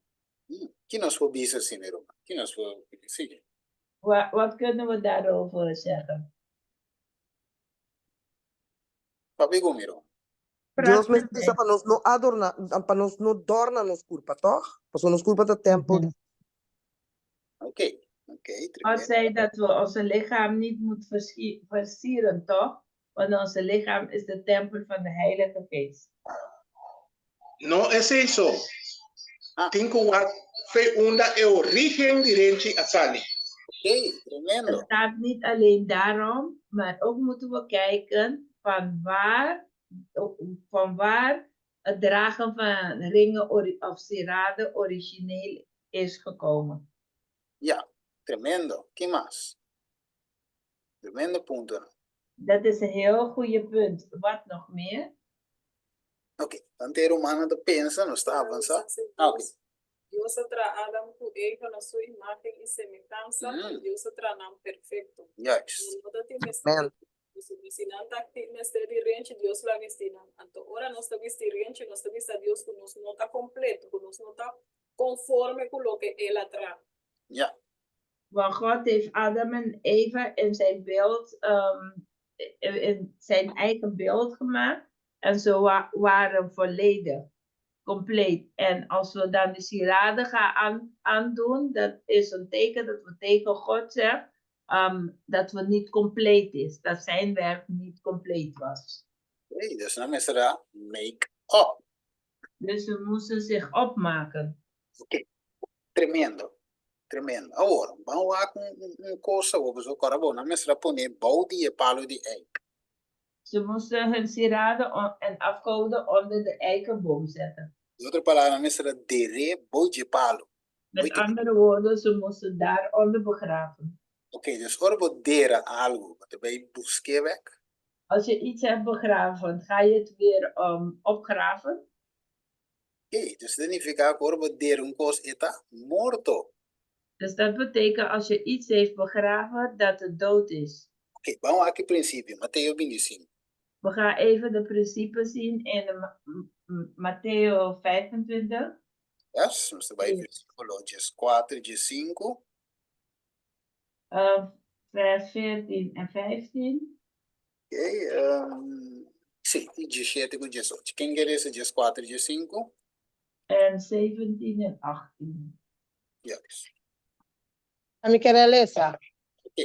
Que nos for bisa sin Roma. Que nos for sí. Wat kunnen we daarover zeggen? Papi gomiro. Dios me dice para nos no adorna, para nos no dorna nos culpa, toch? Para nos culpa de templo. Oké. God zei dat we onze lichaam niet moeten versieren, toch? Want onze lichaam is de tempel van de Heilige Geest. No es eso. Cinco wat fe unda e origen direnti asali. Oké, tremendo. Het gaat niet alleen daarom, maar ook moeten we kijken van waar het dragen van ringen of sieraden origineel is gekomen. Ja, tremendo. ¿Qué más? Tremendo punto. Dat is een heel goede punt. Wat nog meer? Oké, ante romano de pensa no está avanza. Oké. Dios tra Adam ku ego na sua imagem e semelhança, Dios tra nam perfeito. Juist. Amen. Ensinando que mestre rente Dios la destina. Anto ora nós está rente, nós está Dios que nos não está completo, que nos não está conforme com o que ele atrai. Ja. Want God heeft Adam en Eva in zijn beeld, in zijn eigen beeld gemaakt. En ze waren volledig, compleet. En als we dan de sieraden gaan aandoen, dat is een teken dat we tegen God zeggen dat we niet compleet is. Dat zijn werk niet compleet was. Hey, dus dan is er make-up. Dus we moesten zich opmaken. Oké. Tremendo. Tremendo. Agora, vamos lá com coisa, vamos o cara bom, na mestra pone body e palo de eik. Ze moesten hun sieraden en afgoden onder de eikenboom zetten. De outra palavra, na mestra dere boje palo. Met andere woorden, ze moesten daaronder begraven. Oké, dus orbo dera algo, wat bij busque weg. Als je iets hebt begraven, ga je het weer opgraven? Oké, dus dat significa que orbo dera un cos eta morto. Dus dat betekent als je iets heeft begraven, dat het dood is. Oké, vamos aqui princípio, Mateo 25. We gaan even de principes zien in Mateo 25. Yes, nós estamos aí versículo 4 de 5. Vers 14 en 15. Sì, il G7 con G8. Quem quer esse G4 e G5? En 17 en 18. Yes. A mí quiere leer esa. Ok.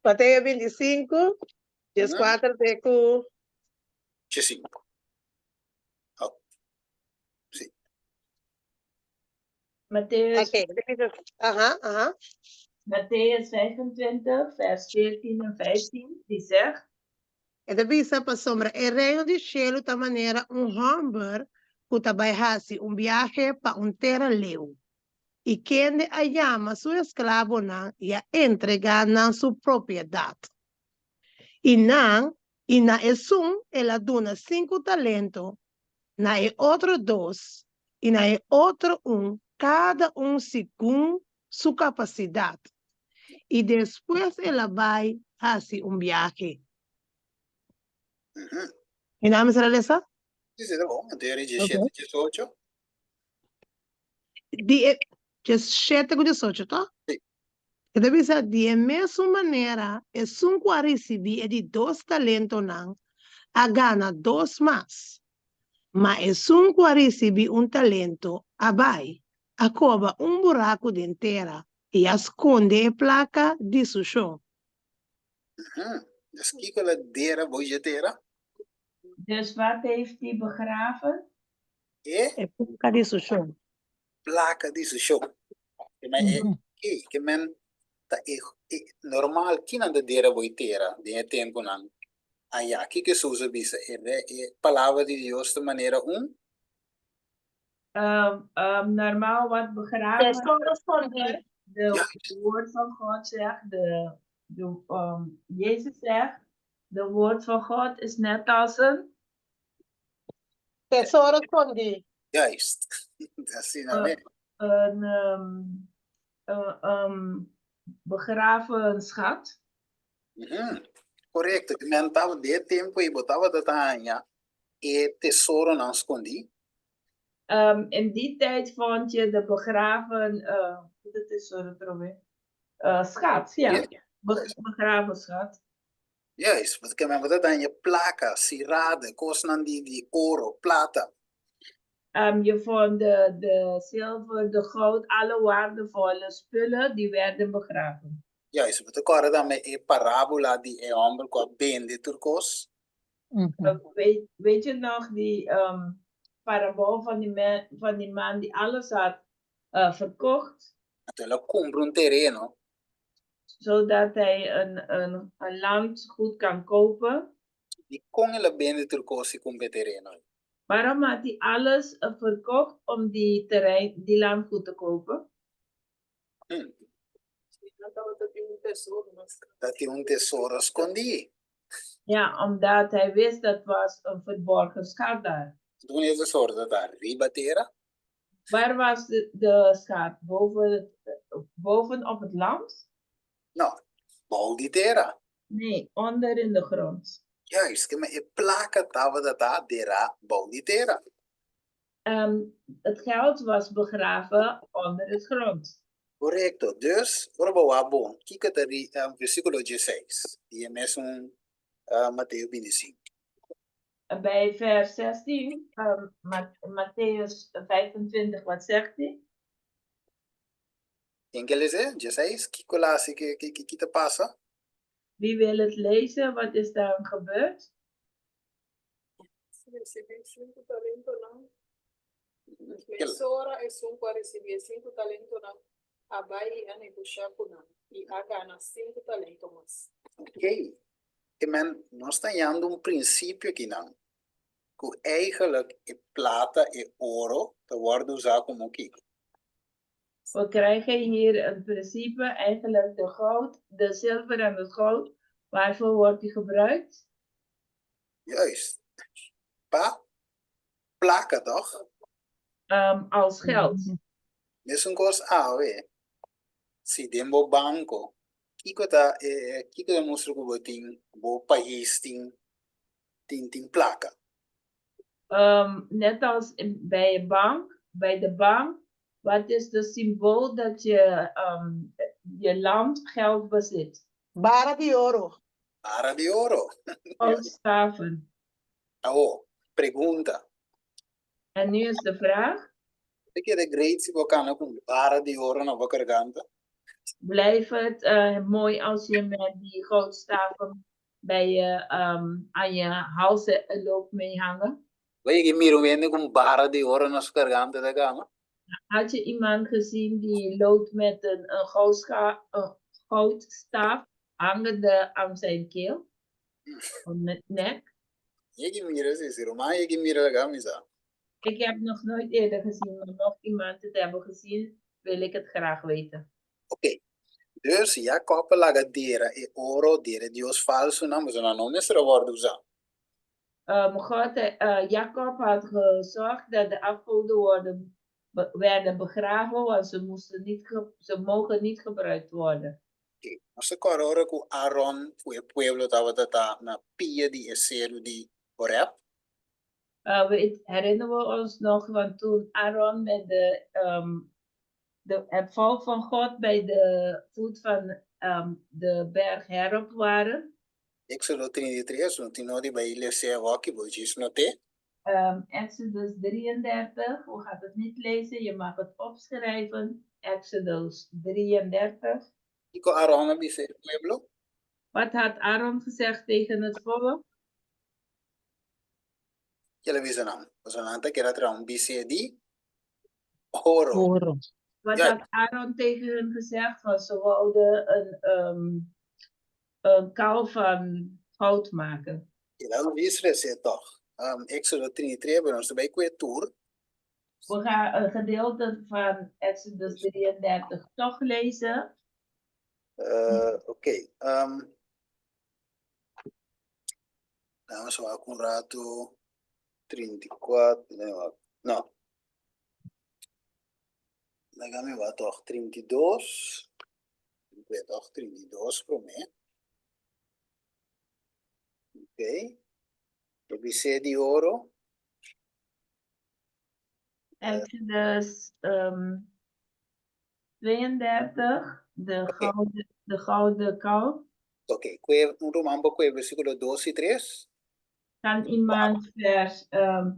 Mateo 25, 14 de Q. G5. Oh, sì. Matthäus, Ajá. Matthäus 25, vers 14 en 15, die zegt: E de bisa pa sombra el reino de cielo ta manera hombre que vai hasi viaje pa terra leu. Y quien de llama su esclavo na y entrega na su propiedad. Y na es el aduna 5 talentos, na e otro 2, y na e otro 1, cada según su capacidad. Y después él va hasi viaje. ¿Y nada me será esa? Sì, sì, tá bom. Mateo G7 e G8. Just 7 com 18, tá? Sì. E deve ser de mesma maneira, é um que receber de 2 talentos não, a gana 2 mais. Mas é um que receber talento, a vai, a cova buraco de inteira e a esconde a placa de seu chão. Dus kikela dera bojetera. Dus wat heeft hij begraven? É placa de seu chão. Placa disso show. Que men ta normal kina de dera boitera de tempo nan. Aya, que se usa bisa é palavra de Deus de maneira Normaal wat begraven. De woord van God zegt, Jezus zegt, de woord van God is net als een Tesouro escondido. Juist. Assim não é? een begraven schat. Correto. Men tava de tempo e botava da tanha e tesouro não escondi. In die tijd vond je de begraven, dat is schat, ja. Begraven schat. Juist, porque men botava tanha placa, cirade, coisas de ouro, plata. Je vond de zilver, de goud, alle waardevolle spullen, die werden begraven. Juist, want agora também é parábola de homem com bem de turcos. Weet je nog die parabool van die man die alles had verkocht? Natuurlijk compra un terreno. Zodat hij een land goed kan kopen. Die kon ele bem de turcos com terreno. Waarom had hij alles verkocht om die land goed te kopen? Dat hij een tesouro escondido. Ja, omdat hij wist dat was een verborgen schat daar. Toen is de soort dat daar riba terra. Waar was de schat? Boven op het land? Nou, bouw die terra. Nee, onder in de grond. Juist, que me placa tava da ta dera bouw die terra. Het geld was begraven onder het grond. Correcto. Dus, ora bom. Kika tari versículo 16. Die is Mateo 25. Bij vers 16, Matthäus 25, wat zegt hij? Quem quer ler? 16. Kiko lá, se que te passa. Wie wil het lezen? Wat is daar gebeurd? Recibir 5 talentos, não. Mesora es un para recibir 5 talentos, não. Abai a negociar com não. E a gana 5 talentos mais. Ok. E men, nós estamos princípio aqui não. Que eigenlijk plata e ouro te worden usado como kiko. We krijgen hier een principe, eigenlijk de zilver en het goud. Waarvoor wordt die gebruikt? Juist. Placa toch? Als geld. Is een kost AW. Si dembo banco. Kiko da mostro que botin bo país tin placa. Net als bij de bank Wat is de symbool dat je land geld bezit? Bara de oro. Bara de oro. Goudstaven. Oh, pregunta. En nu is de vraag, Ik heb de great bocana com bara de oro na garganta. blijft het mooi als je met die goudstaven bij je, aan je hals loopt meehangen? Wij gaan miro wende com bara de oro na garganta da gama. Had je iemand gezien die loopt met een goudstaaf hangende aan zijn keel? Om het nek? Je gaat miro zero, maar je gaat miro da gama. Ik heb nog nooit eerder gezien, maar nog iemand het hebben gezien, wil ik het graag weten. Oké. Dus Jacob lagadera e oro dire Dios falso na mas não mesmo woord usar. Jacob had gezorgd dat de afgoden werden begraven, want ze mogen niet gebruikt worden. Okay. Nós corora com Aaron foi pueblo tava tata na pia di esero di Horeb. We herinneren we ons nog van toen Aaron met het volk van God bij de voet van de berg Herop waren. Exodo 33, não tinha de baile se aqui, bojes não te. Exodus 33, hoe gaat het niet lezen? Je mag het opschrijven. Exodus 33. Iko Aaron bise pueblo. Wat had Aaron gezegd tegen het volk? Jelle bise nam. Was een aantal keer dat er een bise di oro. Wat Ja. had Aaron tegen hen gezegd? Want ze wouden een kalf van goud maken. Jelle bise se toch. Exodo 33 ben ons bij kwijt tour. We gaan een gedeelte van Exodus 33 toch lezen. Oké. Vamos a un rato 34. No. Déjame va toch 32. Ik weet toch 32 voor mij. Oké. Heb je di oro? Exodus 32, de gouden kalf. Oké. Un romambo que versículo 2 y 3. Kan iemand vers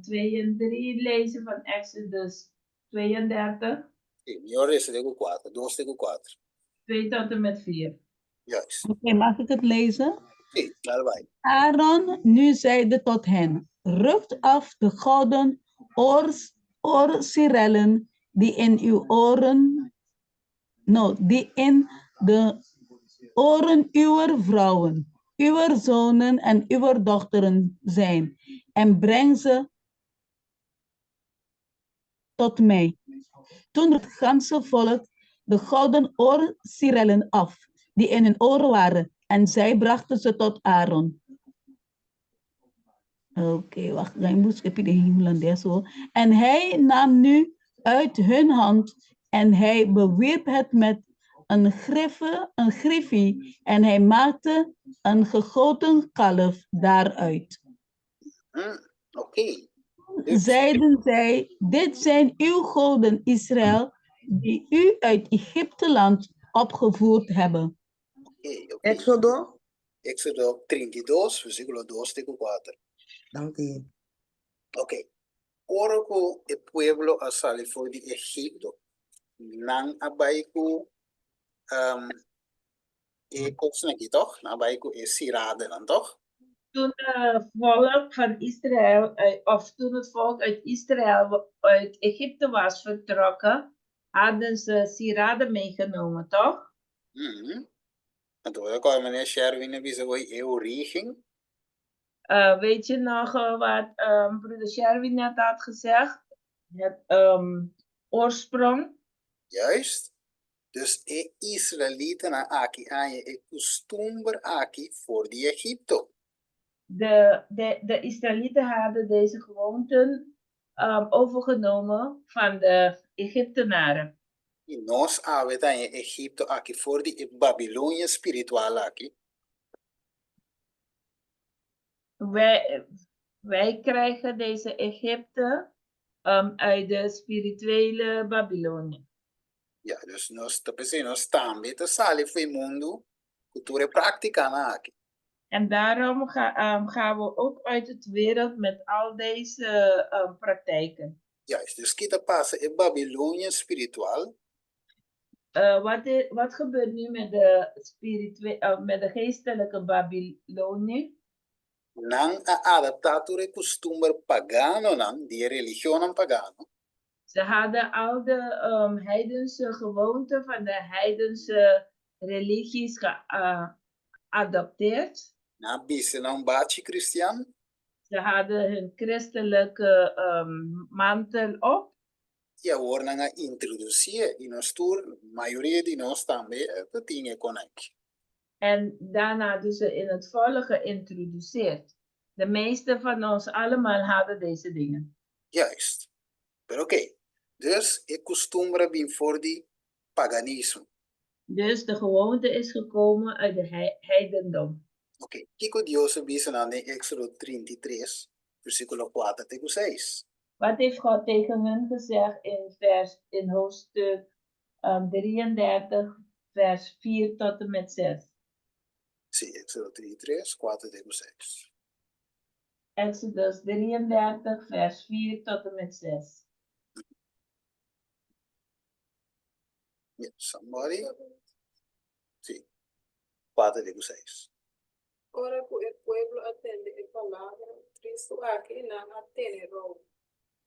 2 en 3 lezen van Exodus 32? Sí, yo recebo 4. 2 tegen 4. 2 tot en met 4. Juist. Oké, mag ik het lezen? Sí, daarbij. Aaron nu zeide tot hen, rukt af de gouden oorsirellen die in uw oren, die in de oren uwer vrouwen, uwer zonen en uwer dochteren zijn, en breng ze tot mij. Toen het ganse volk de gouden oorsirellen af, die in hun oren waren, en zij brachten ze tot Aaron. Oké, wacht, dan moet ik de hemel zo. En hij nam nu uit hun hand en hij bewierp het met een griffie en hij maakte een gegoten kalf daaruit. Oké. Zeiden zij, dit zijn uw goden Israël, die u uit Egypteland opgevoerd hebben. Okay. Éxodo. Éxodo 32, versículo 2 tegen 4. Dank u. Ok. Oro el pueblo a salir for de Egipto. Nang abaiku kosnaki toch? Abaiku sirade dan toch? Toen het volk van Israël, of toen het volk uit Israël uit Egypte was vertrokken, hadden ze sieraden meegenomen, toch? En toen kwam meneer Sherwin wie ze wooi eeuwrichting. Weet je nog wat broeder Sherwin net had gezegd? Het oorsprong. Juist. Dus Israëlieten aki aan je costumber aki voor die Egypto. De Israëlieten hadden deze gewoonten overgenomen van de Egyptenaren. Nos awet aan je Egypto aki voor die Babylonië spiritual aki. Wij krijgen deze Egypte uit de spirituele Babylonië. Ja, dus nós staan met de sali voor mundo, cultura prática na aqui. En daarom gaan we ook uit het wereld met al deze praktijken. Juist, dus kita passa in Babilônia espiritual, Wat gebeurt nu met de geestelijke Babylonië? não a adaptature costume pagano, não, de religião pagano. Ze hadden al de heidense gewoonten van de heidense religies geadopteerd. Na bise não bate cristiano, Ze hadden hun christelijke mantel op. e agora não introduzir e nós tur, maioria de nós também te tinha conec. En daarna hadden ze in het volle geïntroduceerd. De meeste van ons allemaal hadden deze dingen. Juist. Pero oké, dus ik costume bin voor die paganismo. Dus de gewoonte is gekomen uit de heidendom. Ok, Kiko Dios dice en Éxodo 33, versículo 4 tegen 6. Wat heeft God tegen hen gezegd in hoofdstuk 33, vers 4 tot en met 6? Sí, Éxodo 33, 4 tegen 6. Exodus 33, vers 4 tot en met 6. Yeah, somebody? Sí, 4 tegen 6. Ora que el pueblo atende a palabra, Cristo aquí na atene ro.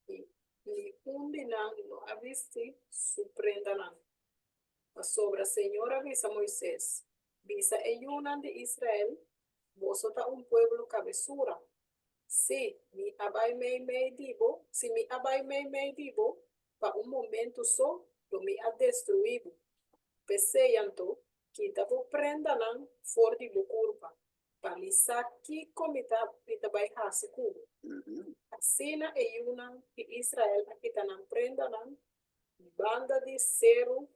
Y undinan no avisti suprendanan. A sobra Señor avisa Moisés, visa eyunan de Israel, vosota un pueblo cabezura. Si mi abai mei dibo, pa un momento so, do mi a destruibo. Peseyanto, kita vo prendanan for di curva. Palisaki komita pita bai hasi kubo. Asina eyunan que Israel akita nan prendanan banda de zero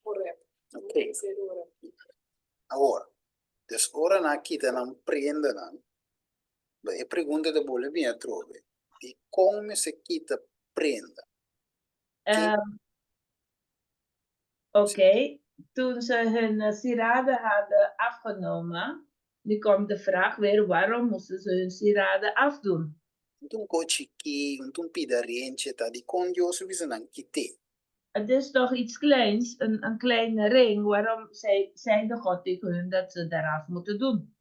horep. Ok. Agora, dus ora na kita não prenda não. A pergunta da Bolívia trove. E como se kita prenda? Oké, toen ze hun sieraden hadden afgenomen, nu komt de vraag weer, waarom moesten ze hun sieraden afdoen? Um cochiqui, um pidarente, tá de condio subisanan kite. Het is toch iets kleins, een kleine ring, waarom zei de God tegen hun dat ze daaraf moeten doen?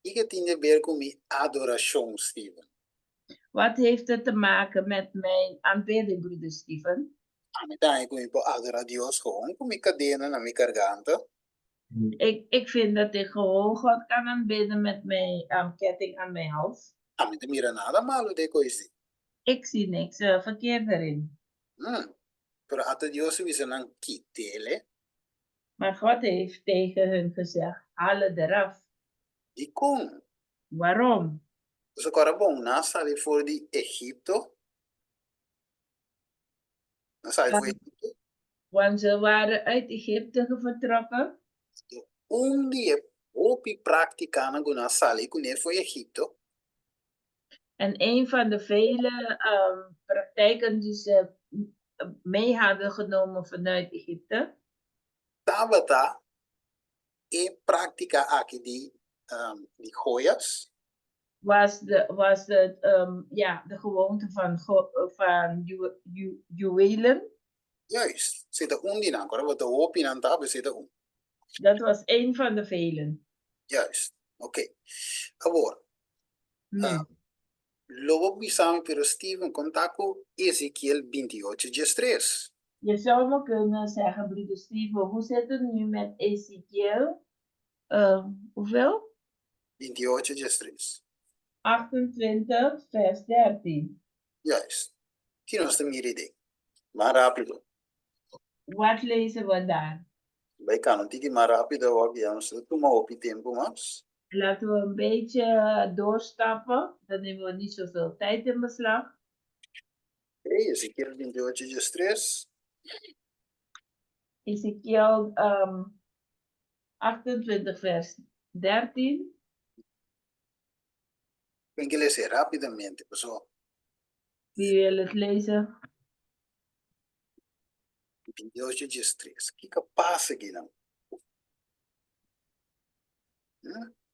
Ik tem a ver com minha adoração, Steven. Wat heeft het te maken met mijn aanbidding, broeder Steven? Daí com eu adorar a Deus gewoon, com minha cadena na minha garganta. Ik vind dat ik gewoon God kan aanbidden met mijn ketting aan mijn hals. Não mira nada malo de coisa. Ik zie niks verkeerd erin. Pero até Deus subisanan kitele. Maar God heeft tegen hun gezegd, haal het eraf. E como? Waarom? Dus agora bom, nós ali voor die Egipto. Nós ali voor Egipto. Want ze waren uit Egypte vertrokken. Onde opi praticana guna sali kune voor Egipto. En een van de vele praktijken die ze mee hadden genomen vanuit Egypte. Tabata e practica aqui die joias. Was de gewoonte van juwelen. Juist, zit ondina, agora wat de opi aan tafel zit Dat was een van de velen. Juist, oké. Agora, logo bisami pero Steven contato Ezequiel 28:3. Je zou me kunnen zeggen, broeder Steven, hoe zit het nu met Ezekiel? Hoeveel? 28:3. 28, vers 13. Juist. Que nós temos ideia. Mais rápido. Wat lezen we daar? Wij kunnen het maar rápido obviamos. Tu maar op je tempo mas. Laten we een beetje doorstappen. Dan nemen we niet zoveel tijd in beslag. Oké, Ezequiel 28:3. Ezekiel 28, vers 13. Tem que ler rapidamente, pessoal. Wie wil het lezen? 22 districts. Kika passa aqui não.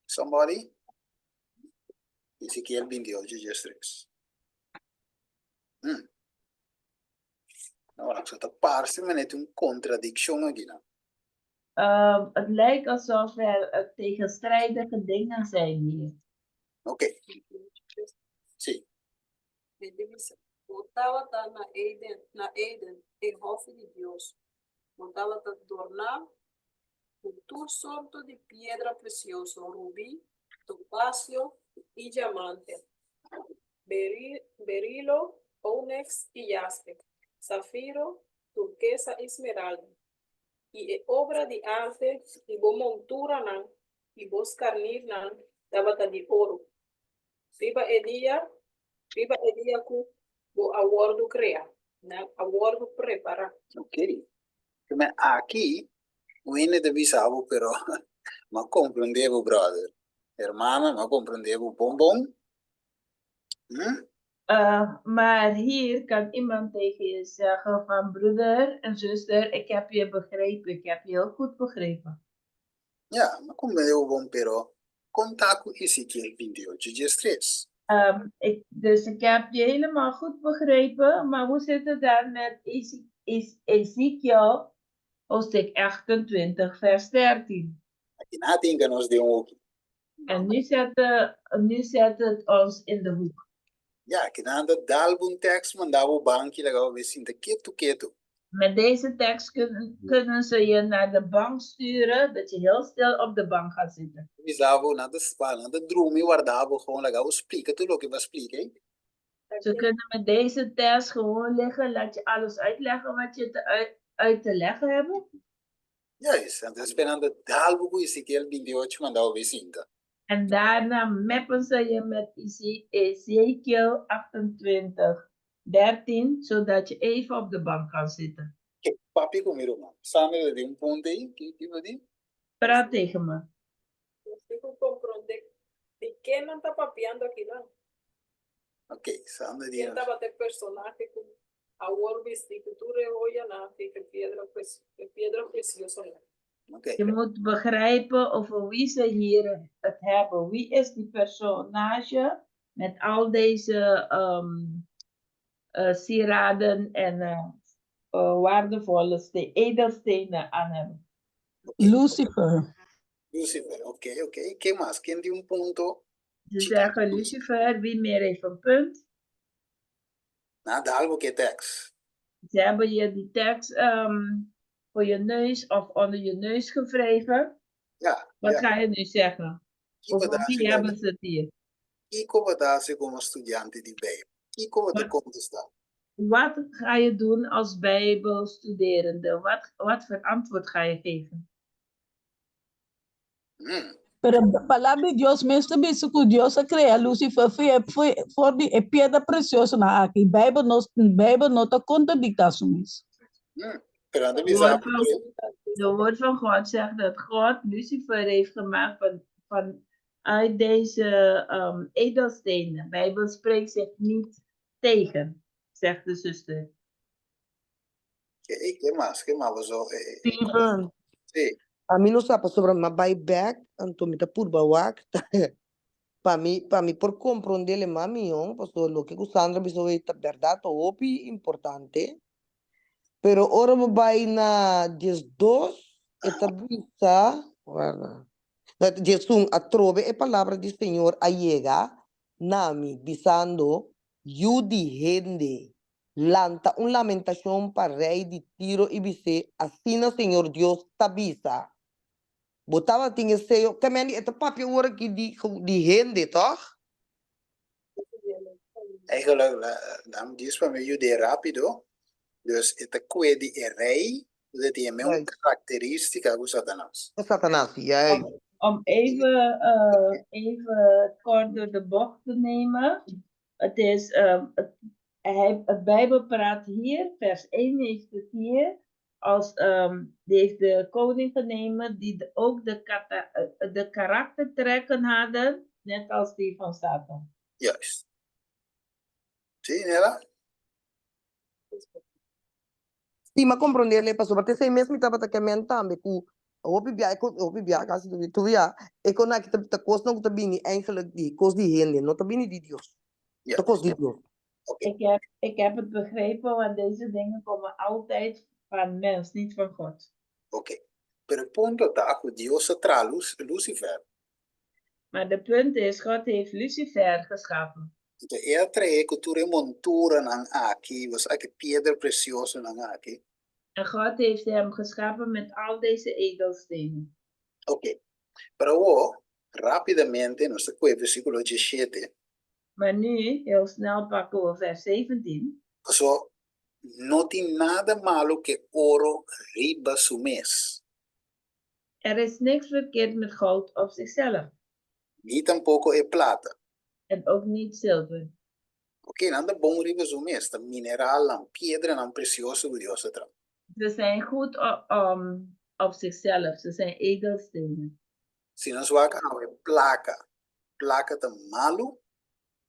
Somebody? Ezequiel 22 districts. Nou, ik zat parse, maar net een contradiction aqui não. Het lijkt alsof er tegenstrijdige dingen zijn hier. Oké. Sim. Voltava na Eden, em hofe de Deus. Voltava a tornar tu sorto de piedra preciosa, rubí, topázio e diamante, berilo, ônix e jaspe, safiro, turquesa e esmeralda. E é obra de arte e boa montura não, e bons carnir não, dava de ouro. Viva Edia com o acordo criar, né? Acordo preparar. Ok. Mas aqui, o ene de bisavo, pero, ma compreendevo, brother. Hermana, ma compreendevo, bonbon. Maar hier kan iemand tegen je zeggen van broeder en zuster, ik heb je begrepen, ik heb je heel goed begrepen. Ja, ma compreendevo, bon, pero, contato Ezequiel 22 districts. Dus ik heb je helemaal goed begrepen, maar hoe zit het dan met Ezekiel, hoofdstuk 28, vers 13? En nu zet het ons in de hoek. Ja, ik heb dat dalbun tekst, maar daar we bankje leggen, we zien de ketu. Met deze tekst kunnen ze je naar de bank sturen, dat je heel stil op de bank gaat zitten. We zouden naar de droomie waar daar we gewoon leggen, we spreken, toen ook even spreken. Ze kunnen met deze tekst gewoon liggen, laat je alles uitleggen wat je uit te leggen hebt. Juist, en dus ben de dalboek Ezekiel 28, maar daar we zien dat. En daarna mappen ze je met Ezekiel 28, 13, zodat je even op de bank kan zitten. Papi, kom hier, man. Samen de een punt heen, praat tegen me. Oké, samen die. Estaba de personaje con agua vestido, tu reoya na que piedra preciosa. Okay. Je moet begrijpen over wie ze hier het hebben. Wie is die personage met al deze sieraden en waardevolle edelstenen aan hem? Lucifer. Lucifer, oké. ¿Qué más? ¿Quién dio un punto? Ze zeggen Lucifer, wie meer heeft een punt? Nou, daar hebben we tekst. Ze hebben je die tekst voor je neus of onder je neus gewreven. Ja. Wat ga je nu zeggen? Over wie hebben ze het hier? Kiko badase como estudiante di Bijbel. Kiko wat er komt te staan. Wat ga je doen als Bijbelstuderende? Wat voor antwoord ga je geven? Pero a palavra de Deus mesmo diz que Deus cria Lucifer foi de pedra preciosa na aqui. Bijbel não te contradicta isso. De woord van God zegt dat God Lucifer heeft gemaakt uit deze edelstenen. De Bijbel spreekt zich niet tegen, zegt de zuster. ¿Qué más? Steven. Sí. A mí no sabe sobre my buyback, então me tá por bawak. Para mim por compreender mami, pastor, lo que Sandra me soube é verdade, opi importante. Pero ora me vai na 12, esta bisa, dat Jesus atrove a palavra do Senhor allega, nami bisando, yudi hende, lanta lamentação para rei de Tiro e Bise, assim o Senhor Deus tabisa. Botava tinha seu, também é papi ora que de hende, toch? Eigenlijk, dan diz para mim de rápido. Dus het kwedi rei, dat je met een karakteristica van Satanas. Satanas, ja. Om even kort door de bocht te nemen. Het is, het Bijbel praat hier, vers 1 heeft het hier, als die heeft de koning genomen die ook de karaktertrekken hadden, net als die van Satan. Juist. Zie je, Nella? Sim, mas compreender, pastor, mas tem mesmo que estava também também com hopi bia kasi tu via e kon ek te kos nog te bini eigenlijk die kos die heen no te bini die Dios. Ja. Te kos die Dios. Ik heb het begrepen, want deze dingen komen altijd van mens, niet van God. Ok. Pero el punto está que Dios tra Lucifer. Maar de punt is, God heeft Lucifer geschapen. Então, ele trae cultura montura nang aqui, was aqui pedra preciosa nang aqui. En God heeft hem geschapen met al deze edelstenen. Ok. Pero rapidamente, no sé qué versículo 17. Maar nu, heel snel pakken we vers 17. So, no tiene nada malo que oro riba su mes. Er is niks verkeerd met goud op zichzelf. Ni tampoco e plata. En ook niet zilver. Ok, nada bom riba su mes. Ta mineral, nan piedra, nan precioso Dios tra. Ze zijn goed op zichzelf. Ze zijn edelstenen. Si nos va a placa. Placa ta malo.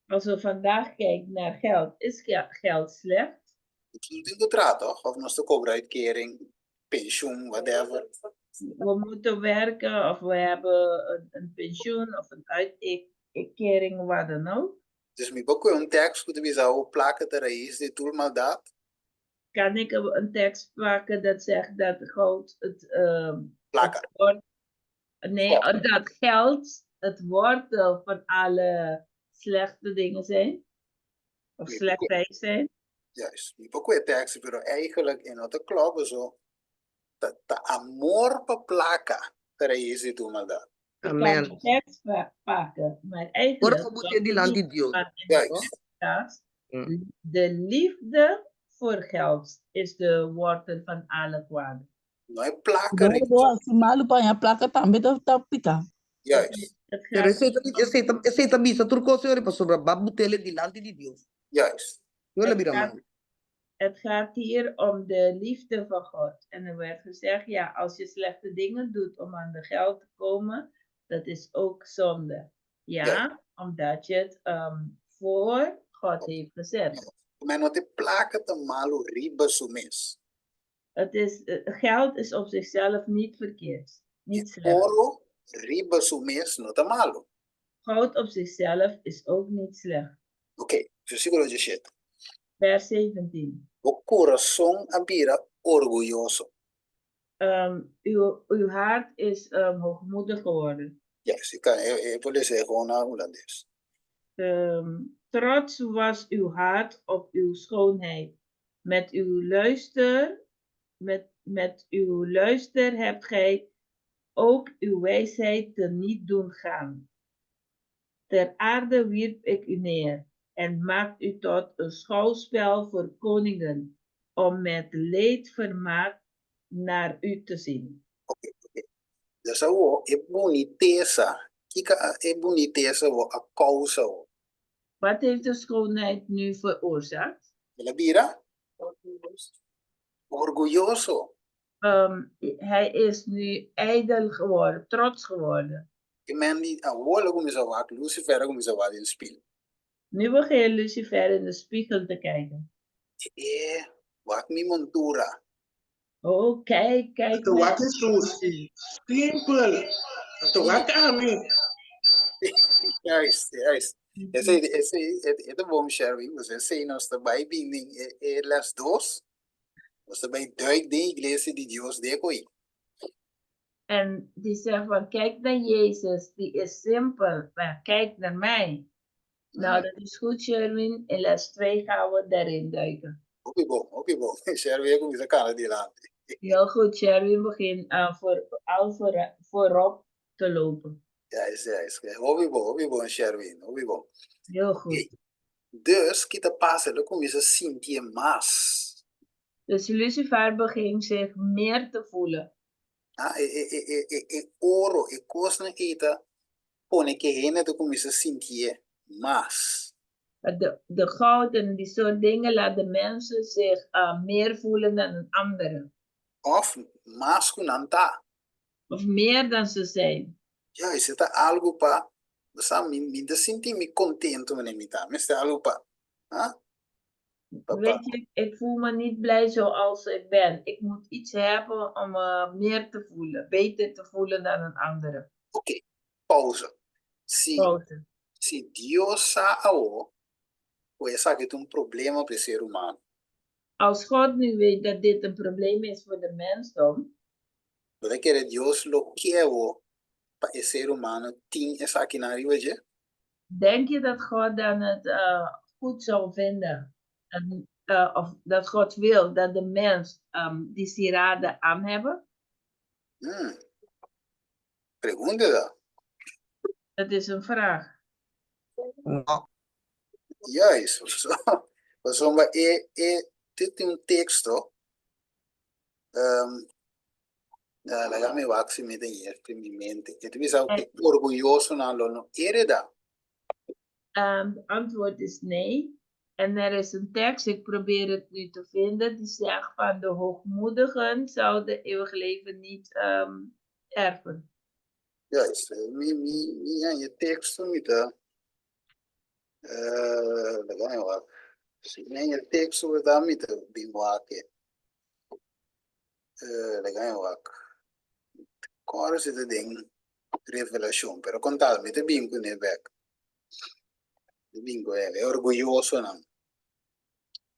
Als we vandaag kijken naar geld, is geld slecht? Het is een contract, toch? Of nos te koopuitkering, pensioen, whatever. We moeten werken of we hebben een pensioen of een uitkering, wat dan ook. Dus mi ook een tekst moeten we zo plakken de raíz de tool maar dat. Kan ik een tekst pakken dat zegt dat goud plakken. Dat geld het wortel van alle slechte dingen zijn? Of slechtheid zijn? Juist. Mi ook een tekst, pero eigenlijk in het kloppen zo. Dat amor per placa de raíz de tool maar dat. Amen. Ik kan de tekst pakken, maar eigenlijk... Juist. De liefde voor geld is de wortel van alle kwaad. Nou, plakken. Juist. Juist. Het gaat hier om de liefde van God. En er werd gezegd, ja, als je slechte dingen doet om aan de geld te komen, dat is ook zonde. Ja. Omdat je het voor God heeft gezet. Maar wat de plakken te malo riba sumes. Geld is op zichzelf niet verkeerd. Niet slecht. Oro riba sumes no te malo. Goud op zichzelf is ook niet slecht. Oké, versículo 17. Vers 17. O corazón abira orgulloso. Uw hart is hoogmoedig geworden. Ja, ik wil zeggen gewoon naar Hollands. Trots was uw hart op uw schoonheid. Met uw luister hebt gij ook uw wijsheid te niet doen gaan. Ter aarde wierp ik u neer en maakt u tot een schouwspel voor koningen, om met leedvermaak naar u te zien. Dus é boniteza. Kika é boniteza a causa. Wat heeft de schoonheid nu veroorzaakt? La bira? Orgulloso. Hij is nu ijdel geworden, trots geworden. Nu begint Lucifer in de spiegel te kijken. Wat mi montura. Oh, kijk. Wat is zo simpel. Wat aan me. Juist. Esse bom sharing, você sei nós também bem las dos. Nós também duik de iglesia de Dios de koi. En die zegt van kijk naar Jezus, die is simpel, maar kijk naar mij. Nou, dat is goed, Sherwin. In les 2 gaan we daarin duiken. Oké, bom. Sherwin, kom eens aan die land. Heel goed, Sherwin begint voorop te lopen. Juist. Oké, bom, Sherwin. Oké, bom. Heel goed. Okay. Dus, kita passa, dan kom je ze sentir mais. Dus Lucifer begint zich meer te voelen. Oro, kost na kita, pone que hene, dan kom je ze sentir mais. De goud en die soort dingen laten mensen zich meer voelen dan een andere. Of mais kunanta. Of meer dan ze zijn. Ja, is het algo pa. Basta me sentir me contento, me está algo pa. Weet je, ik voel me niet blij zoals ik ben. Ik moet iets hebben om me meer te voelen, beter te voelen dan een andere. Ok, pausa. Pauze. Se Deus sabe, pues sabe que un problema para el ser humano. Als God nu weet dat dit een probleem is voor de mensdom, Pero que Dios lo quiere para el ser humano, tiene esa aquí en arriba, ¿ya? denk je dat God dan het goed zou vinden? Of dat God wil dat de mens die sieraden aan hebben? Pregunta dat. Dat is een vraag. No. Juist. Somos dit is un texto. Déjame ver si me tenía en mi mente. Het is ook orgulloso na lo no hereda. Het antwoord is nee. En er is een tekst, ik probeer het nu te vinden, die zegt van de hoogmoedigen zouden eeuwig leven niet erven. Juist. Je tekst met de. Déjame ver. Si je tekst wordt daar met de bimwake. Déjame ver. Waar is het ding? Revelación. Pero contad, met de bingo in de weg. De bingo é orgulhoso não.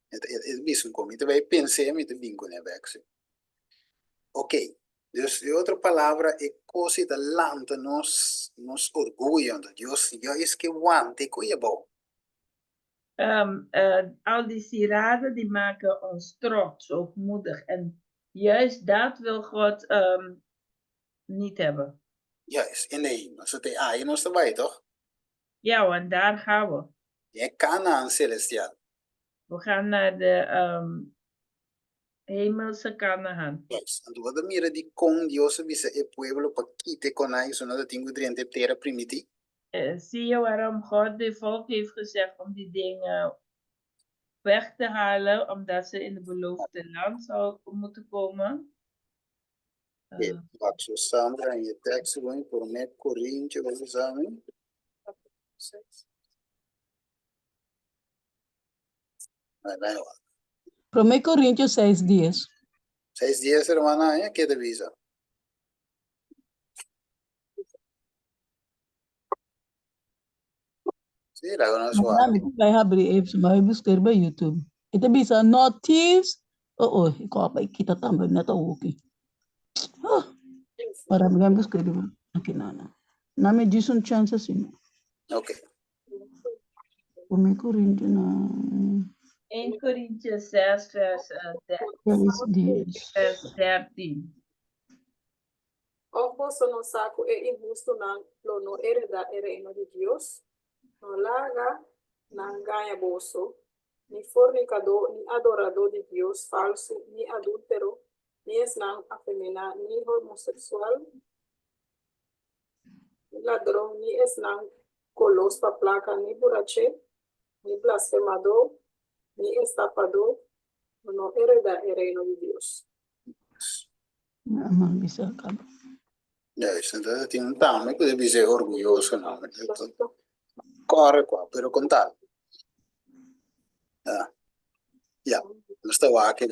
Het is een comité, wij penseren met de bingo in de weg. Ok. Dus de outra palavra é coisa da lanta nos orgulho. Deus is que wante koeie bouw. Al die sieraden die maken ons trots, hoogmoedig. En juist dat wil God niet hebben. Juist, in de hemel. Zo te aaien ons erbij, toch? Ja, want daar gaan we. Je kan aan celestiaal. We gaan naar de hemelse Kanaan. Juist. En toen we mira die con Dios visa el pueblo pa quite con ahí, zo dat tingo driente terra primiti. Zie je waarom God de volk heeft gezegd om die dingen weg te halen, omdat ze in het beloofde land zou moeten komen? Wat zo samen en je tekst gewoon voor mij Corinthië wat we samen. Para Coríntios 6:10. 6:10, hermana, ¿qué te visa? Sí, la conozco. Vai abrir even, maar we buscar bij YouTube. Ito bisa not thieves. Oo, ikaw pa kita tambay na to okay. Para magam buscar diba? Okay na. Na me diz um chance assim. Okay. Para Coríntios na 1 Corinthians 6 vers 13. O posso não saco é injusto não no hereda o reino de Deus. No larga, não ganha bolso, ni fornicador, ni adorador de Deus falso, ni adúltero, ni não afeminado, ni homossexual, ni ladrão, ni não colos pa placa, ni burache, ni blasfemador, ni estafador, no hereda o reino de Deus. Não bisa acaba. Juist, dat tiene un tame que debe ser orgulloso, ¿no? Corre qua, pero contar. Ja, dat is de waken.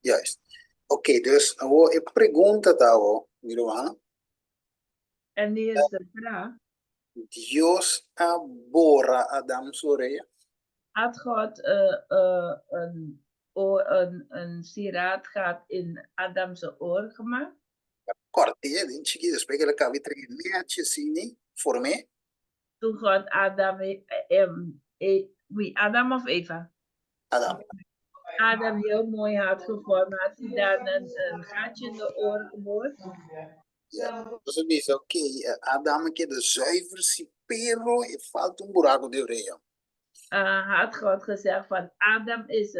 Juist. Oké, dus ik pregunta daar, Miroana. En die is de vraag. Dios abora Adam Soreya. Had God een sieraad gaat in Adamse oor gemaakt? Kort, die chiquito, sprekelijk kan we terug netjes zien, voor mij. Toen God Adam, wie, Adam of Eva? Adam. Adam heel mooi had gevormd, had hij dan een gaatje in de oor geboord? Ja, dus het is oké. Adam que de zuiver pero e falta um buraco de orelha. Had God gezegd van Adam is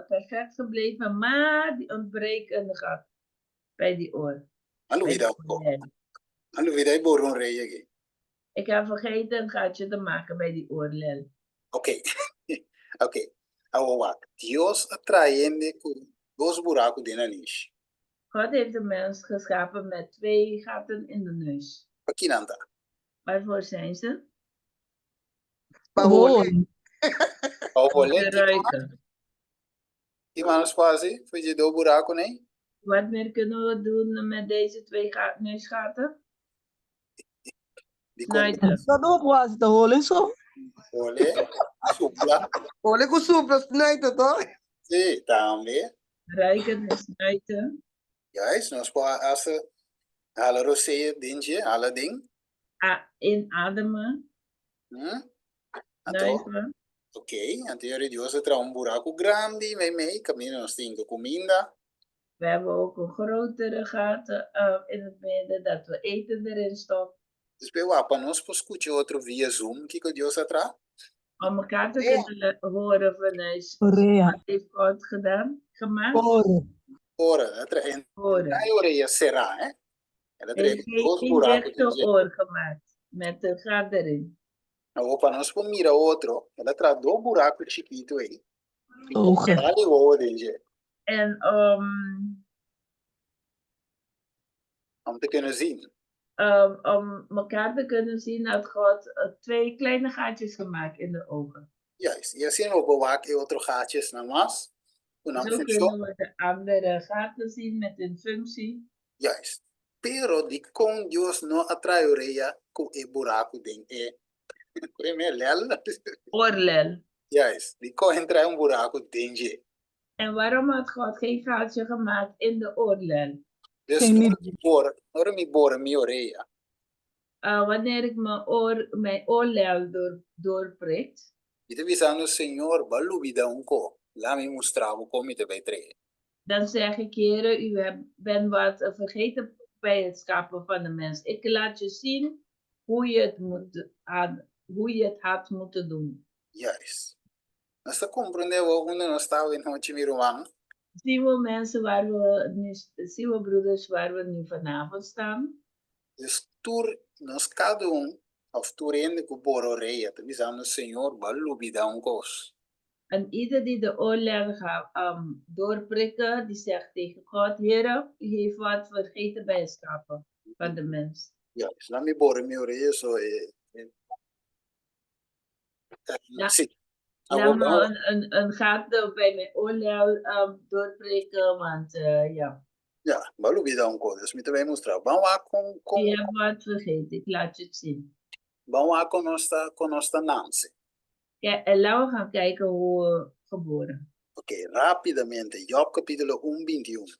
perfect gebleven, maar die ontbreekt een gat bij die oor. Hallo weer boor een orelha. Ik heb vergeten een gaatje te maken bij die oorlel. Oké. Oké. Wat? Dios atraende com dos buracos de nariz. God heeft de mens geschapen met 2 gaten in de neus. Pakinanda. Waarvoor zijn ze? Paoli. Te ruiken. Iemand spasi, voor je do buraco nee? Wat meer kunnen we doen met deze twee neusgaten? Die komt Snijden. Dat ook was de holen zo. ole, soepla. Olha com supla, sniper, toch? Zie, daarmee. Rijken en snijden. Juist, nou spa als ze alle rosé dingje, alle ding. Inademen. Então, Snuiven. ok, anterior Dios tra un buraco grande, me, cammino non stingo cominda. We hebben ook een grotere gaten in het midden dat we eten erin stoppen. Dus bij wapa nos po scucci outro via Zoom, kiko Dios atra. Om elkaar te kunnen horen vanuit Korea. wat heeft God gedaan, gemaakt. Ora, atra en Horen. ora ia será, eh? Ela Hij trek heeft dos geen buracos rechte oor gemaakt met een gat erin. Na opa nos po mira outro, ela tra do buraco chiquito aí. Ogen. Ali o dinge, En om te kunnen zien. om elkaar te kunnen zien had God twee kleine gaatjes gemaakt in de ogen. Juist, e assim o bewak e outro gaatjes na mas. Unang Zo função. kunnen we de andere gaten zien met hun functie. Juist. Pero di con Dios no atraiureia com e buraco ding e. Come lel. Oorlel. Juist. Di con entra un buraco dinge. En waarom had God geen gaatje gemaakt in de oorlel? Dus ora mi bora mi oreia. Wanneer ik mijn oorlel doorprikt, Ite visando Senhor balubida unco. La mi mostravo come te bij tre. dan zeg ik, Heere, bent wat vergeten bij het schapen van de mens. Ik laat je zien hoe je het had moeten doen. Juist. Nós compreendemos onde nós estávamos em Hochimiruan. Zien we mensen zien we broeders waar we nu vanavond staan? Dus tur nós cada of turende ku bororeia. Te visando Senhor balubida uncos. En ieder die de oorlel gaat doorprikken, die zegt tegen God, Heere, u heeft wat vergeten bij het schapen van de mens. Juist. La mi bora mi oreia so sì. Laat me een gat bij mijn oorlel doorprikken, want ja. Ja, balubida unco. Dus mi te vai mostrar. Vamos lá Je hebt wat vergeten, ik laat je het zien. Vamos lá com nossa Nancy. Ja, en laten we gaan kijken hoe we geboren. Ok, rapidamente. Job capítulo 1:21.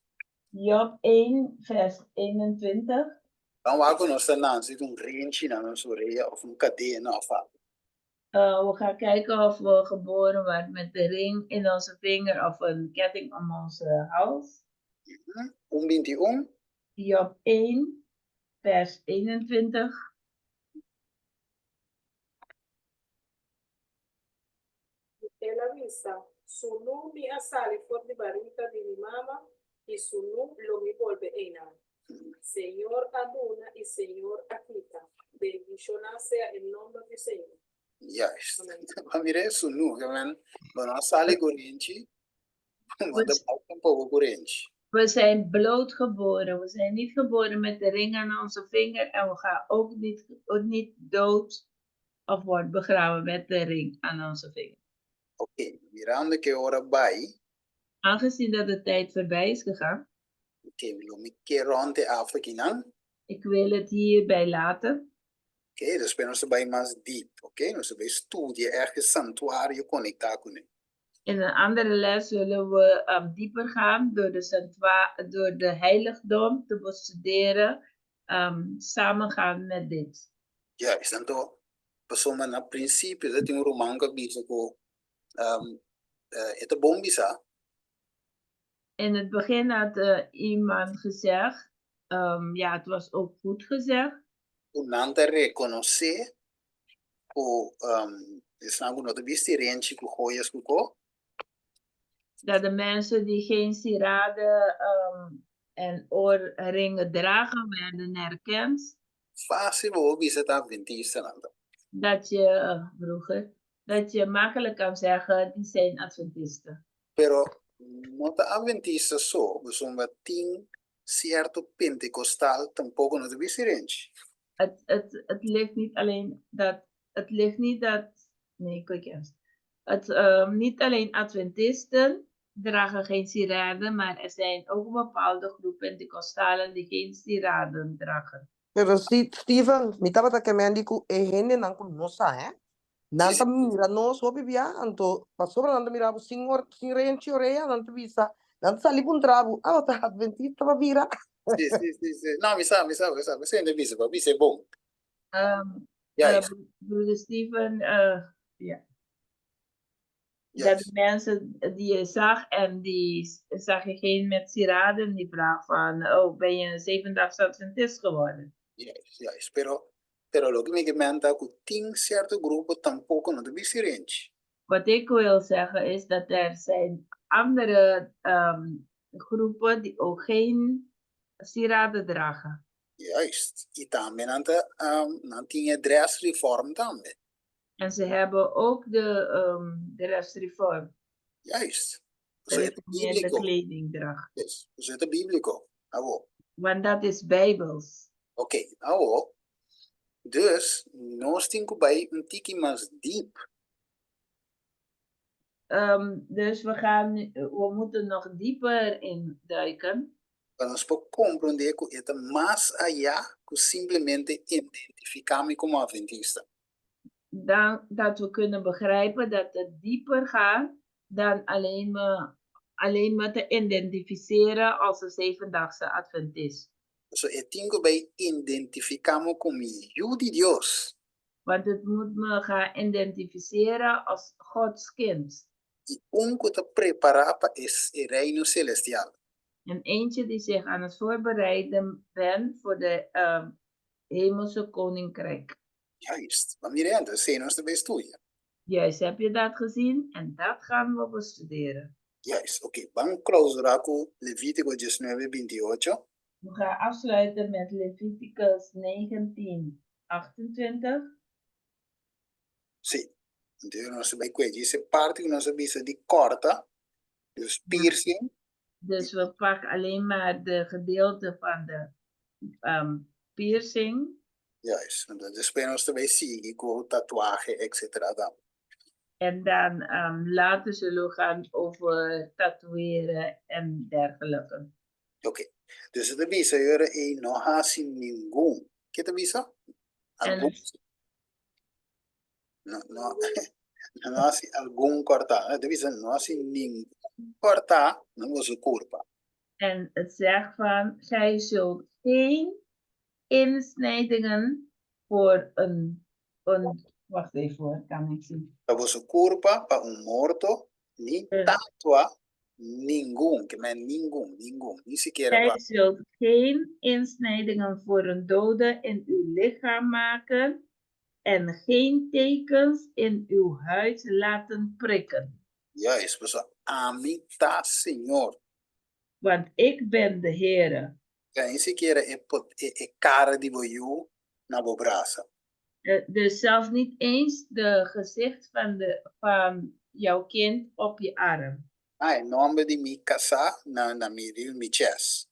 Job 1, vers 21. Vamos lá com nossa Nancy, um rente na nossa orelha of een cadeia of algo. We gaan kijken of we geboren worden met de ring in onze vinger of een ketting om onze hals. 1:21. Job 1, vers 21. Ela visa, su nu mi asali for di barriga di mi mama y su nu lo mi volve ena. Señor aduna y Señor aquita. Bendicionado sea el nombre del Señor. Juist. Wanneer is nu, man, dan sale corrente, want de bal kan poco corrente. We zijn bloot geboren. We zijn niet geboren met de ring aan onze vinger. En we gaan ook niet dood of worden begraven met de ring aan onze vinger. Oké, mirando que hora bij. Aangezien dat de tijd voorbij is gegaan. Oké, we que ronde Afrika. Ik wil het hierbij laten. Oké, dus ben ons bij mas diep. Oké, dus bij studie ergens santuario connecta kunnen. In een andere les zullen we dieper gaan door de heiligdom te bestuderen. Samengaan met dit. Juist, en toch, persoon na princípio, dat in Romanka biso het bombisa. In het begin had iemand gezegd, ja, het was ook goed gezegd. Unanta reconocer o snagu no de bisti renchi ku hoyas ku ko. Dat de mensen die geen sieraden en oorringen dragen werden erkend. Fácil wo bisa ta adventista nanda. Dat je makkelijk kan zeggen, die zijn adventisten. Pero no ta adventista so, besomba ting cierto pentecostal tampoco no de bisti renchi. Het ligt niet alleen dat, niet alleen adventisten dragen geen sieraden, maar er zijn ook bepaalde groepen Pentecostalen die geen sieraden dragen. Pero Steven, mita bata que me andiku ehende nan ku nosa, Sí, Nanta sí. mira no so bibia anto pasobra nanta mira sin renchi oreya nanta visa nanta sali pun trabu ta adventista ba vira. Sí, sí, sí, sí. No, mi sabe. Você ainda visa, papi, isso é bom. Juist, Broeder Steven, ja. Dat juist. de mensen die je zag en die zag je geen met sieraden, die vraag van, oh, ben je een 7-daagse Adventist geworden? Juist. Pero lo que me comenta que tem certo grupo tampoco no te diferente. Wat ik wil zeggen is dat er zijn andere groepen die ook geen sieraden dragen. Juist. E também não tinha dress reform também. En ze hebben ook de restreform, Juist. de Zo het reformeerde bíblico. kledingdracht. Yes. Zo het bíblico. Abo. Want dat is bijbels. Oké, abo. Dus, nós temos bij een tiki mais diep. Dus we moeten nog dieper induiken. Para nós compreender que é mais allá que simplesmente identificar-me como adventista. Dan, dat we kunnen begrijpen dat het dieper gaat dan alleen me te identificeren als een 7-daagse Adventist. So, eu tenho que identificar-me como filho de Deus. Want het moet me gaan identificeren als Gods kind. E que te preparar para esse reino celestial. En eentje die zich aan het voorbereiden bent voor de hemelse koninkrijk. Juist. Maar mirando, sei nós também estudia. Juist, heb je dat gezien? En dat gaan we bestuderen. Juist. Oké, vamos clausurar com Levítico 19:28. We gaan afsluiten met Leviticus 19:28. Sim. Então, nós vamos ver essa parte que nós vamos de corta, dus piercing. Dus we pakken alleen maar de gedeelte van de piercing. Juist. Dus depois nós também seguir com tatuagem, etc. En dan later zullen we gaan over tatoeëren en dergelijke. Oké. Dus het visa er não há assim nenhum. Que te visa? Algum. Não há assim algum cortar. De visa não há assim nenhum cortar, não was curva. En het zegt van, gij zult geen insnijdingen voor een wacht even hoor, kan ik zien. Dat was curva para morto, ni tatua, nenhum, que men nenhum, ni sequer. Gij zult geen insnijdingen voor een dode in uw lichaam maken en geen tekens in uw huid laten prikken. Juist, pessoal. Amita, Senhor. Want ik ben de Heere. Nem sequer é cara de boiú na bobraça. Dus zelfs niet eens de gezicht van jouw kind op je arm. Em nome de me casar na mi chest.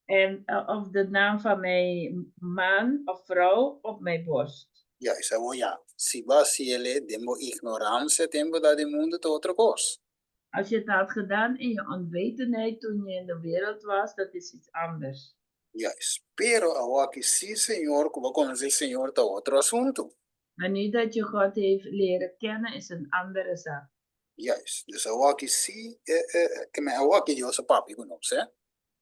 En of de naam van mijn man of vrouw op mijn borst. Juist, ja. Se ele demo ignorância, tempo da de mundo to outra coisa. Als je het had gedaan in je onwetendheid toen je in de wereld was, dat is iets anders. Juist. Pero agora que sim, Senhor, como conhecer o Senhor, tá outro assunto. Maar nu dat je God heeft leren kennen, is een andere zaak. Juist. Dus agora que sim, agora que Deus é papi conosco, hè?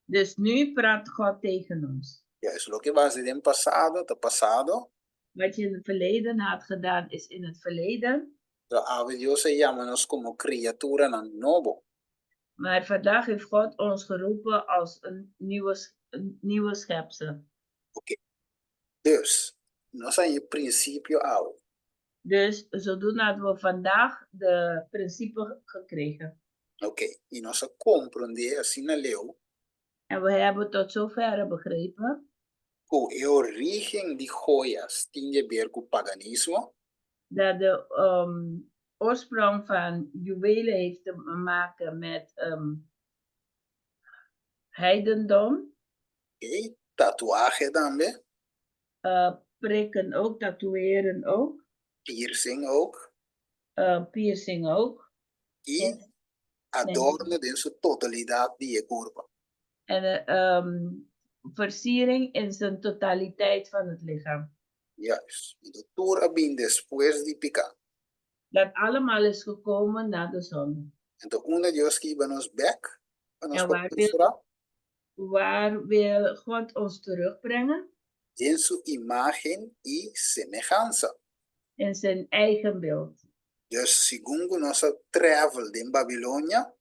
Dus nu praat God tegen ons. Juist. Lo que was in passado, tá passado. Wat je in het verleden had gedaan, is in het verleden. Deus chama-nos como criatura novo. Maar vandaag heeft God ons geroepen als een nieuwe schepsel. Oké. Dus, nós zijn je principe al. Dus zodoende hadden we vandaag de principe gekregen. Oké. En nós compreender assim na leu. En we hebben tot zover begrepen. Que a origem de joias tinha a ver com o paganismo. Dat de oorsprong van juwelen heeft te maken met heidendom. Okay. Tatuagem também. Prikken ook, tatoeëren ook. Piercing ook. Piercing ook. E adorno in zijn totaliteit die je corpo. En versiering in zijn totaliteit van het lichaam. Juist. De tour abin después de picar. Dat allemaal is gekomen na de zon. En de una Dios que iba nos back. En waar wil God ons terugbrengen? En su imagen y semejanza. In zijn eigen beeld. Dus según nossa travel in Babylonia.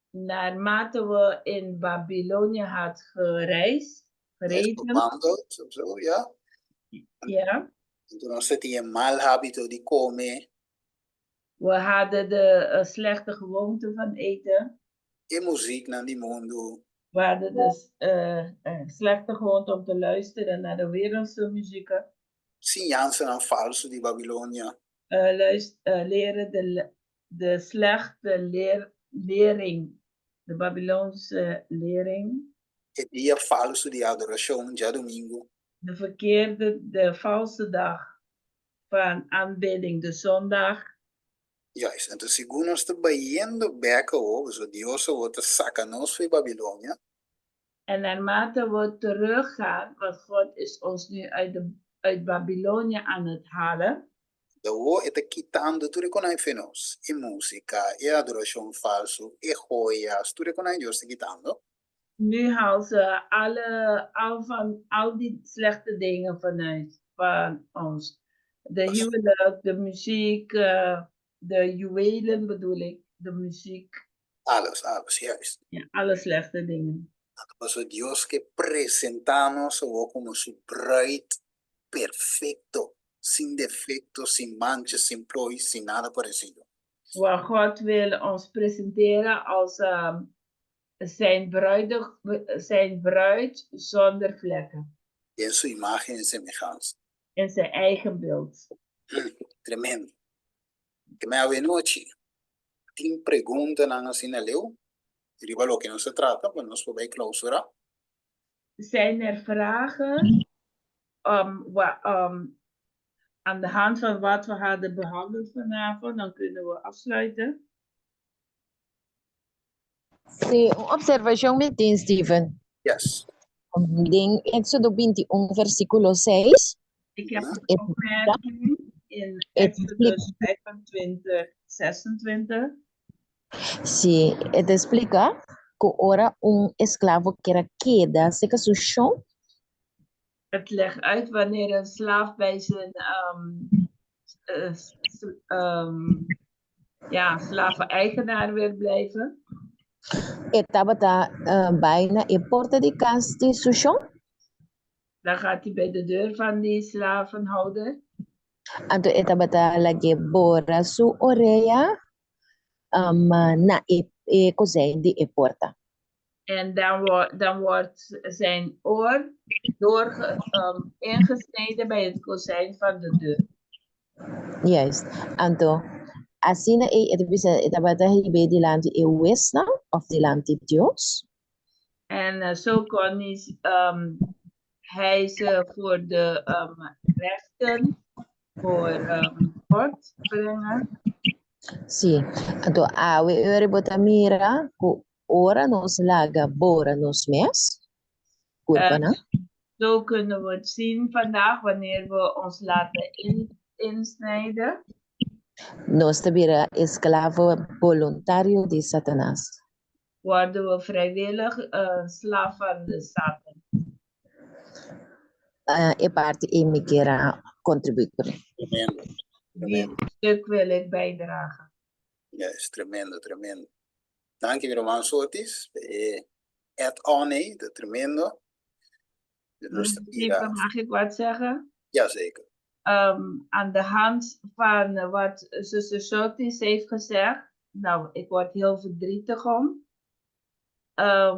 Naarmate we in Babylonie had gereden. Gewandeld, of zo, ja. Ja. En toen zat hij een mal habito di come. We hadden de slechte gewoonte van eten. En muziek naar die mundo. We hadden dus slechte gewoonte om te luisteren naar de wereldse muziek. Sinjansen aan falso di Babylonia. Leren de slechte lering, de Babylonische lering. Het dia falso di adoración, ja domingo. De valse dag van aanbidding, de zondag. Juist, en toen según ons te bayendo bekken ook, zo Dios wordt te sacanos van Babylonia. En naarmate we teruggaan, want God is ons nu uit Babylonie aan het halen. De wo está quitando tu reconai fenos, e música, e adoración falso, e joyas, tu reconai Dios te quitando. Nu haal ze al die slechte dingen van ons. De huwelijk, de muziek, de juwelen bedoel ik, de muziek. Alles, juist. Ja, alle slechte dingen. Dat was Dios que presentamos como su bride perfecto, sin defectos, sin manchas, sin ploys, sin nada parecido. Waar God wil ons presenteren als zijn bruid zonder vlekken. En su imagen en semejanza. In zijn eigen beeld. Tremendo. Que me habe noche. 10 preguntas aan assim na leu. Riba lo que no se trata, pues nos voorbij clausura. Zijn er vragen aan de hand van wat we hadden behandeld vanavond? Dan kunnen we afsluiten. Sí, uma observação me tem, Steven. Yes. In Éxodo 21, versículo 6. Ik heb een opmerking in Exodus 25, 26. Sí, te explica que ora escravo que era queda, se que su chão. Het legt uit wanneer een slaaf bij zijn slaven-eigenaar wil blijven. Estava bijna e porta de casa de su chão. Dan gaat hij bij de deur van die slavenhouder. Anto estava la gebora su orelha na kozijn die porta. En dan wordt zijn oor ingesneden bij het kozijn van de deur. Juist. Anto, assim estava delante de Westna of delante de Deus. En zo kon hij ze voor de rechten voor God brengen. Sim. Então, we botamira ku ora nos laga bora nos mes. Zo kunnen we het zien vandaag wanneer we ons laten insnijden. Nos tabira esclavo voluntario de Satanás. Worden we vrijwillig slaaf van de Satan. E parte emigra contributor. Die stuk wil ik bijdragen. Ja, is tremendo. Dank je, Roman Sotis. Het Anne, de tremendo. Mag ik wat zeggen? Jazeker. Aan de hand van wat zuster Sotis heeft gezegd. Nou, ik word heel verdrietig om.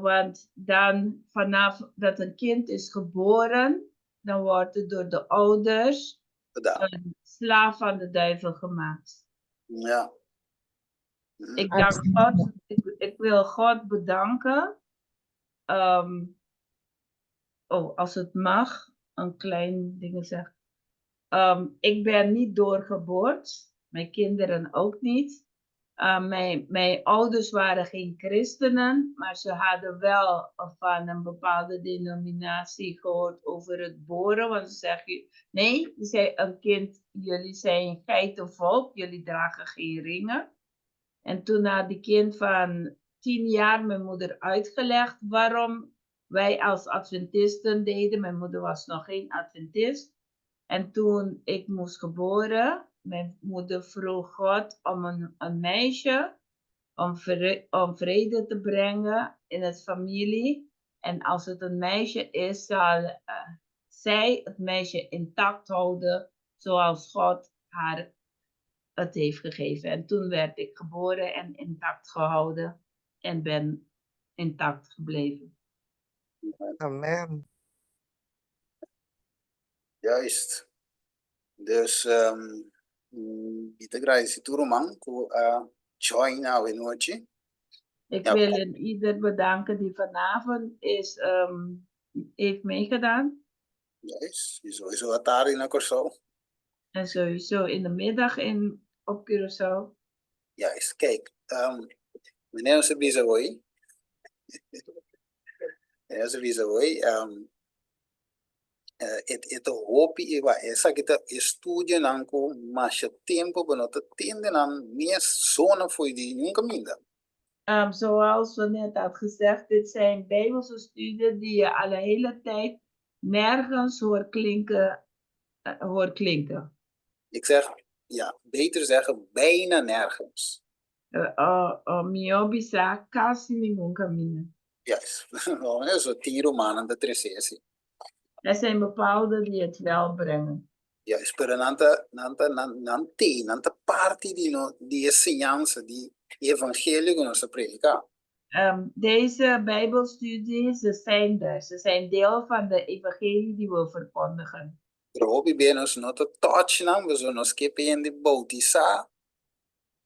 Want dan vanaf dat een kind is geboren, dan wordt het door de ouders een slaaf van de duivel gemaakt. Ja. Ik wil God bedanken. Als het mag, een klein ding zeg. Ik ben niet doorgeboord. Mijn kinderen ook niet. Mijn ouders waren geen christenen, maar ze hadden wel van een bepaalde denominatie gehoord over het boren. Want ze zeggen, nee, zei een kind, jullie zijn geitenvolk, jullie dragen geen ringen. En toen had die kind van 10 jaar mijn moeder uitgelegd waarom wij als Adventisten deden. Mijn moeder was nog geen Adventist. En toen ik moest geboren, mijn moeder vroeg God om een meisje, om vrede te brengen in het familie. En als het een meisje is, zal zij het meisje intact houden, zoals God haar het heeft gegeven. En toen werd ik geboren en intact gehouden en ben intact gebleven. Amen. Juist. Dus, Peter Gracie Turuman, join nou in nootje. Ik Ja, wil ieder bedanken die vanavond heeft meegedaan. juist. Je sowieso het daar in Curaçao. En sowieso in de middag op Curaçao. Juist. Kijk, meneer Sebizawoy. Meneer Sebizawoy, het hoop iwa esa kita estudio nanko masha tempo benota tende nan mes zona voor die nunca minda. Zoals we net had gezegd, dit zijn Bijbelse studien die je al de hele tijd nergens hoort klinken. Ik zeg, ja, beter zeggen, bijna nergens. Miobisa kasi ningun camino. Juist. Zo 10 romanen de trecesi. Er zijn bepaalde die het wel brengen. Juist, pero nante parte die enseñanza, die evangelie que nos predica. Deze Bijbelstudies, ze zijn er. Ze zijn deel van de evangelie die we verkondigen. Robi benos no te touch nam, we zo nos kepe in de bautisa.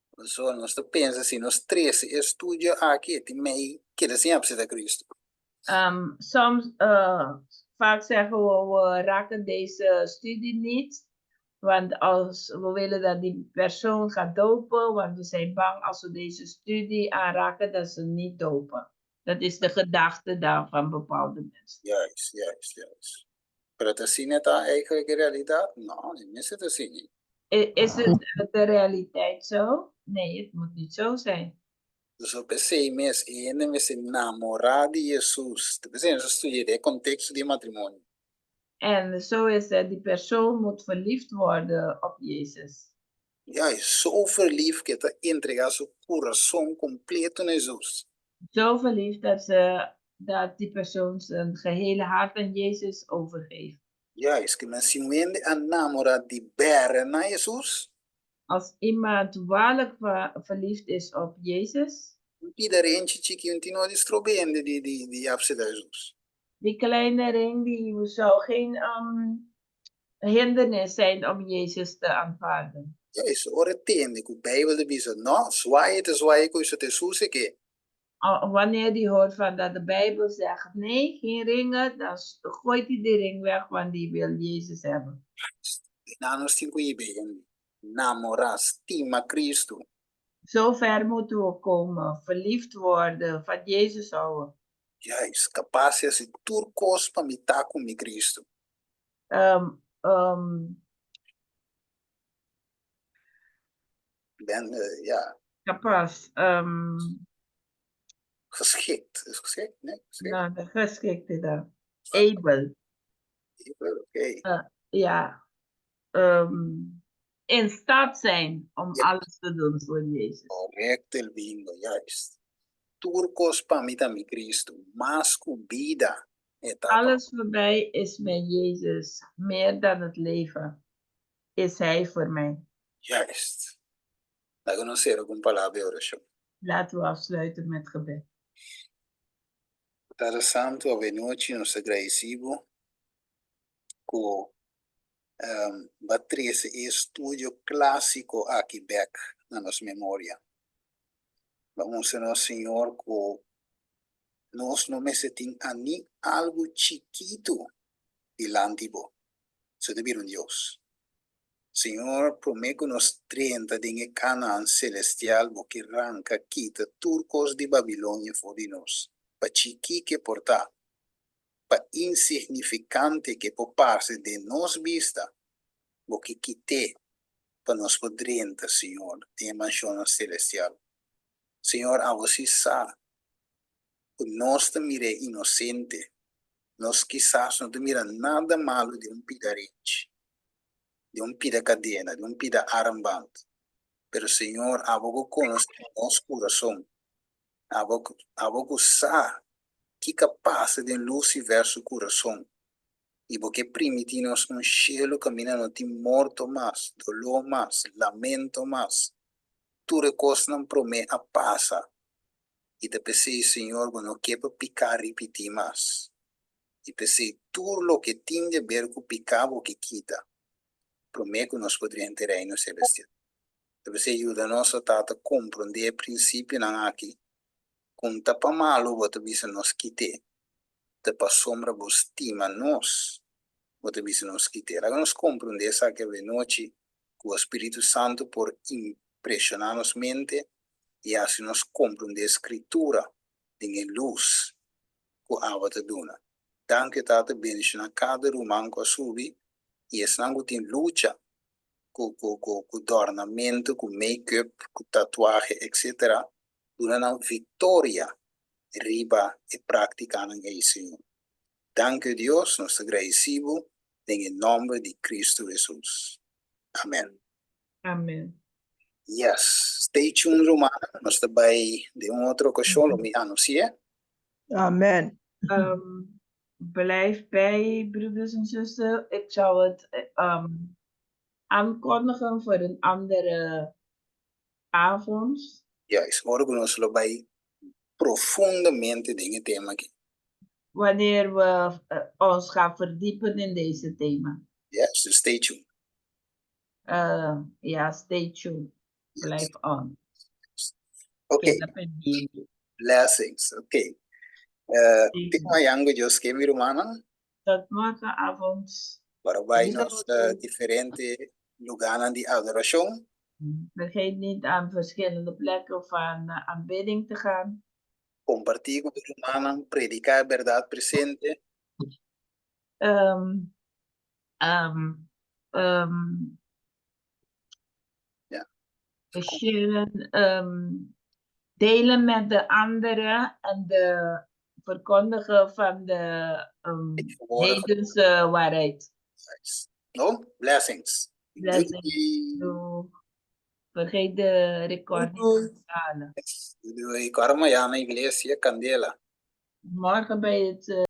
We zo nos te pensa si nos 13 estudio aqui, ti mei, que de de Cristo. Vaak zeggen we raken deze studie niet. Want als we willen dat die persoon gaat dopen, want we zijn bang als we deze studie aanraken dat ze niet dopen. Dat is de gedachte dan van bepaalde mensen. Juist. Pero te zien het eigenlijk de realiteit? Nou, mensen te zien niet. Is het de realiteit zo? Nee, het moet niet zo zijn. Dus op mes en we zijn enamorado de Jesus. We zijn een studie de context de matrimonio. En zo is het, die persoon moet verliefd worden op Jezus. Ja, is zo verliefd dat hij entrega su corazón completo en Jesus. Zo verliefd dat die persoon zijn gehele hart aan Jezus overgeeft. Ja, is que men si wende enamorado de berre na Jesus. Als iemand waarlijk verliefd is op Jezus. Iedereen chiquinho tino distrobende die afse de Jesus. Die kleine ring die zou geen hindernis zijn om Jezus te aanvaarden. Ja, is oretende que Bijbel de bisa no, zwaaien ko is het Jesus que. Wanneer die hoort van dat de Bijbel zegt nee, geen ringen, dan gooit hij die ring weg, want die wil Jezus hebben. Nanos tinko ibegen, namoras, stima Cristo. Zo ver moeten we komen, verliefd worden, van Jezus houden. Juist, capaz de turcos para mitar com mi Cristo. Ja. Capaz. Geschikt. Is geschikt, nee? Geschikt. Nou, de geschikte dan. Able. Oké. Ja. In staat zijn om alles te doen voor Jezus. Correcto, el bingo, juist. Turcos para mi Cristo. Más vida. Alles voor mij is met Jezus. Meer dan het leven is Hij voor mij. Juist. La conocer con palabra de oración. Laten we afsluiten met gebed. Padre Santo, a noite nos agradecemos com bater esse estudo clássico aqui back na nossa memória. Vamos, Senhor, que nós não me sentimos ani algo chiquito delante de você. Deus. Senhor, promete nos 30 dingen Canaan celestial, porque ranca quita turcos de Babilônia for de nós. Pa chiquique portar, pa insignificante que por parte de nos vista, porque quite para nós por 30, Senhor, de mansión celestial. Senhor, a você sabe, nós te mire inocente, nós quizás não te mira nada malo de pidarete, de pida cadena, de pida armband. Pero Senhor, abogo conosco nosso coração, abogo sabe que capaz de luz e verso coração, e porque permite-nos cielo caminhando de morto mais, dolor mais, lamento mais, tudo coisa não promete a passa, e te pensei, Senhor, quando quepa picar repetir mais, e pensei, tudo o que tinha a ver com picar o que quita, promete que nós poderíamos ter reino celestial. Te pensei, ajuda-nos a compreender o princípio não aqui, com tapa malo, você bisa nos quite, tapa sombra, você estima nós, você bisa nos quite. Agora nós compreender essa que é noite, com o Espírito Santo por impressionar nos mente, e assim nós compreender a escritura, de luz, que a água te dona. Danke tata bendición a cada rumán que subi, e es nango tem lucha, com ornamento, com make-up, com tatuagem, etc. Durante a vitória, riba e praticando isso. Danke Deus, nós agradecemos em nome de Cristo Jesus. Amém. Amen. Yes, stay tuned, Romana. Nós também de outra ocasião lo me anunciar. Amen. Blijf bij, broeders en zussen. Ik zou het aankondigen voor een andere avond. Yes, morgen nós lo bij profundamente dingen thema aqui. Wanneer we ons gaan verdiepen in deze thema. Yes, so stay tuned. Ja, stay tuned. Blijf on. Okay. Queda pendiente. Blessings. Okay. Tema yang Diyos kami Romana. Tot morgenavond. Waarbij nos diferente lugares de adoración. Vergeet niet aan verschillende plekken van aanbidding te gaan. Compartir con los hermanos, predicar verdad presente. Delen met de anderen en de verkondigen van de hedense waarheid. No? Blessings. Blessings. Vergeet de recording te halen. Karma ya na iglesia Candela. Morgen bij het